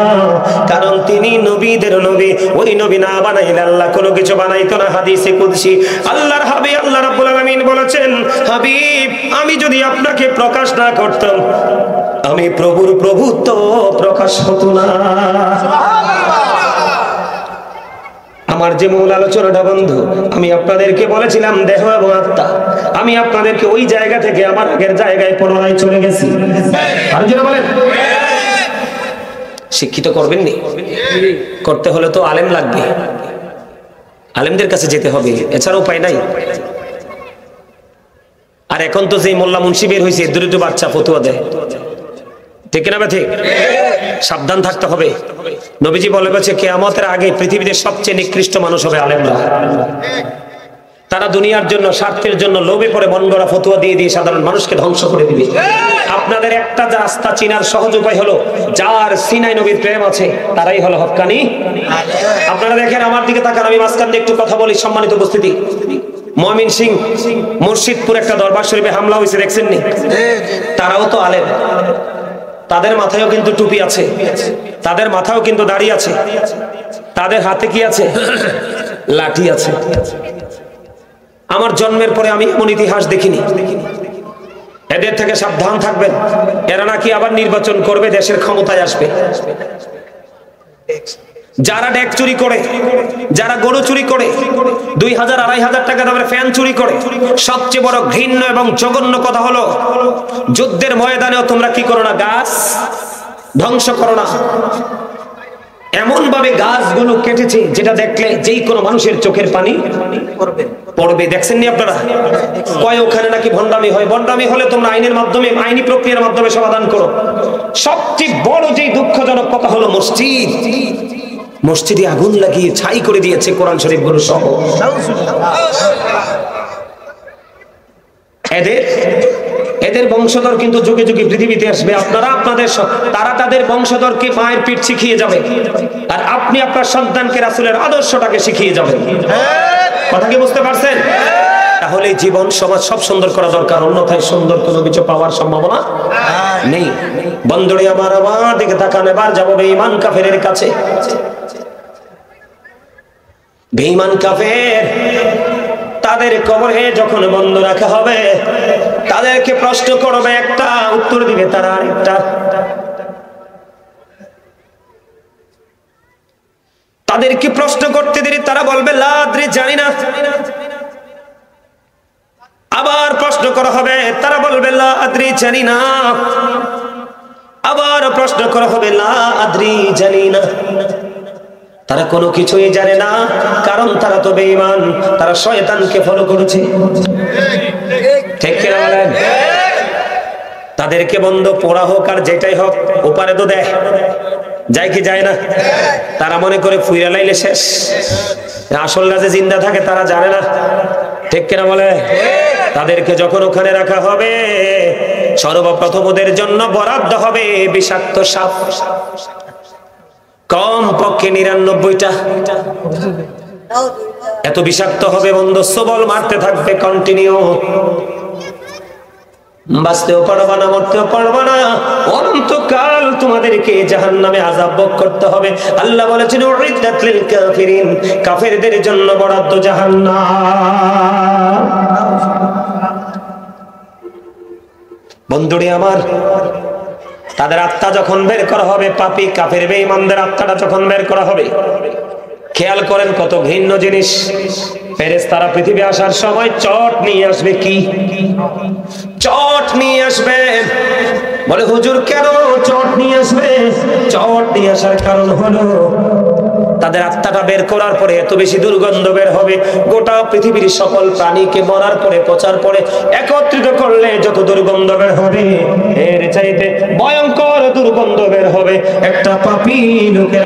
কারণ তিনি নবীদের নবী। ওই নবী না বানাইলে আল্লাহ কোনো কিছু বানাইতো না। হাদিসে কুদসি আল্লাহর হাবিব আল্লাহ রাব্বুল আলামিন বলেছেন, হাবিব আমি যদি আপনাকে প্রকাশ না করতাম আমি প্রভুর প্রভুত্ব প্রকাশ হতো না। আমার যে মূল আলোচনাটা বন্ধু, আমি আপনাদেরকে বলেছিলাম দেহ এবং আত্মা। আমি আপনাদেরকে ওই জায়গা থেকে আমার আগের জায়গায় পুনরায় চলে গেছি। আর যারা বলেন শিক্ষিত করবেন নি, করতে হলে তো আলেম লাগবে, আলেমদের কাছে যেতে হবে, এছাড়া উপায় নাই। আর এখন তো যে মোল্লা মুন্সি বের হয়েছে দরিদ্র বাচ্চা ফতুয়া দেয়, ঠিক না ঠিক? সাবধান থাকতে হবে। নবীজি বলে গেছে কিয়ামতের আগে পৃথিবীতে সবচেয়ে নিকৃষ্ট মানুষ হবে আলেমরা। তারা দুনিয়ার জন্য স্বার্থের জন্য লোভে পড়ে মন গড়া ফতুয়া দিয়ে দিয়ে সাধারণ মানুষকে ধ্বংস করে দিবে। আপনাদের একটা রাস্তা চিনার সহজ উপায় হলো যার সিনাই নবীর প্রেম আছে তারাই হলো হক্কানি। আপনারা দেখেন আমার দিকে তাকান, আমি মাঝখান দিয়ে একটু কথা বলি। সম্মানিত উপস্থিতি, ময়মন সিং মুর্শিদপুর একটা দরবার শরীফে হামলা হয়েছে, দেখছেন নি? তারাও তো আলেম, তাদের মাথায়ও কিন্তু টুপি আছে, তাদের মাথায়ও কিন্তু দাড়ি আছে, তাদের হাতে কি আছে? লাঠি আছে। আমার জন্মের পরে আমি এমন ইতিহাস দেখিনি। এদের থেকে সাবধান থাকবেন, এরা নাকি আবার নির্বাচন করবে, দেশের ক্ষমতায় আসবে। যারা ডেক চুরি করে, যারা গরু চুরি করে, 2000 2500 টাকা দামের ফ্যান চুরি করে, সবচেয়ে বড় ঘৃণ্য এবং জঘন্য কথা হলো যুদ্ধের ময়দানেও তোমরা কি করো না? গাছ ধ্বংস করো না। এমন ভাবে গাছগুলো কেটেছে যেটা দেখলে যেই কোনো মানুষের চোখের পানি পড়বে। দেখছেন নি আপনারা? কয় ওখানে নাকি ভণ্ডামি হয়। ভণ্ডামি হলে তোমরা আইনের মাধ্যমে, আইনি প্রক্রিয়ার মাধ্যমে সমাধান করো। সবচেয়ে বড় যেই দুঃখজনক কথা হলো মসজিদ, মসজিদে আগুন লাগিয়ে ছাই করে দিয়েছে কোরআন শরীফ গুলো সহ। এদের বংশধর কিন্তু যুগে যুগে পৃথিবীতে আসবে। আপনারা আপনাদের, তারা তাদের বংশধরকে মায়ের পিঠ শিখিয়ে যাবে, আর আপনি আপনার সন্তানকে রাসূলের আদর্শটাকে শিখিয়ে যাবেন। কথা কি বুঝতে পারছেন? তাহলে জীবন সমাজ সব সুন্দর করা দরকার, অন্যথায় সুন্দর কোনো কিছু পাওয়ার সম্ভাবনা নেই। বন্ধুরে আমার দিকে তাকান, এবার যাবো বেঈমান কাফেরের কাছে। বেঈমান কাফের তাদের কবরে যখন বন্ধ রাখা হবে, তাদেরকে প্রশ্ন করবে একটা, উত্তর দিবে তারা আরেকটা। তাদেরকে প্রশ্ন করতে দেরি, তারা বলবে লা আদ্রি, জানি না। আবার প্রশ্ন করা হবে, তারা বলবে লা আদ্রি, জানি না। আবার প্রশ্ন করা হবে, লা আদ্রি, জানি না। তারা কোনো কিছুই জানে না, কারণ তারা তো বেঈমান, তারা শয়তানকে ফলো করেছে। ঠিক কি না বলেন? তাদেরকে বন্ধ পোড়া হোক আর যেটাই হোক ওপারে তো দেয়, যায় কি যায় না? তারা মনে করে ফুইরা লাইলে শেষ, আসল গাছে জিন্দা থাকে তারা জানে না। ঠিক কিনা বলে? তাদেরকে যখন ওখানে রাখা হবে, সর্বপ্রথম ওদের জন্য বরাদ্দ হবে বিষাক্ত সাপ, কম পক্ষে ৯৯টা। এত বিষাক্ত হবে বন্ধু, সবল মারতে থাকবে কন্টিনিউ। বাঁচতেও পারবা না, মরতেও পারবা না, অনন্তকাল তোমাদেরকে জাহান্নামে আযাব ভোগ করতে হবে। আল্লাহ বলেছেন উইদ্দাত লিল কাফিরিন, কাফেরদের জন্য বরাদ্দ জাহান্নাম। বন্ধুরে আমার, তাদের আত্মা যখন বের করা হবে, পাপী কাফের বেঈমানদের আত্মাটা যখন বের করা হবে, খেয়াল করেন কত ভিন্ন জিনিস। ফেরেশতারা পৃথিবী আসার সময় চট নিয়ে আসবে। কি চট নিয়ে আসবে? বলে হুজুর কেন চট নিয়ে আসবে? চট নিয়ে আসার কারণ হলো তাদের আত্মাটা বের করার পরে এত বেশি দুর্গন্ধ বের হবে, গোটা পৃথিবীর সকল প্রাণীকে মরার পরে পচার পরে একত্রিত করলে যত দুর্গন্ধ বের হবে, এর চাইতে ভয়ঙ্কর দুর্গন্ধ বের হবে একটা পাপী লোকের।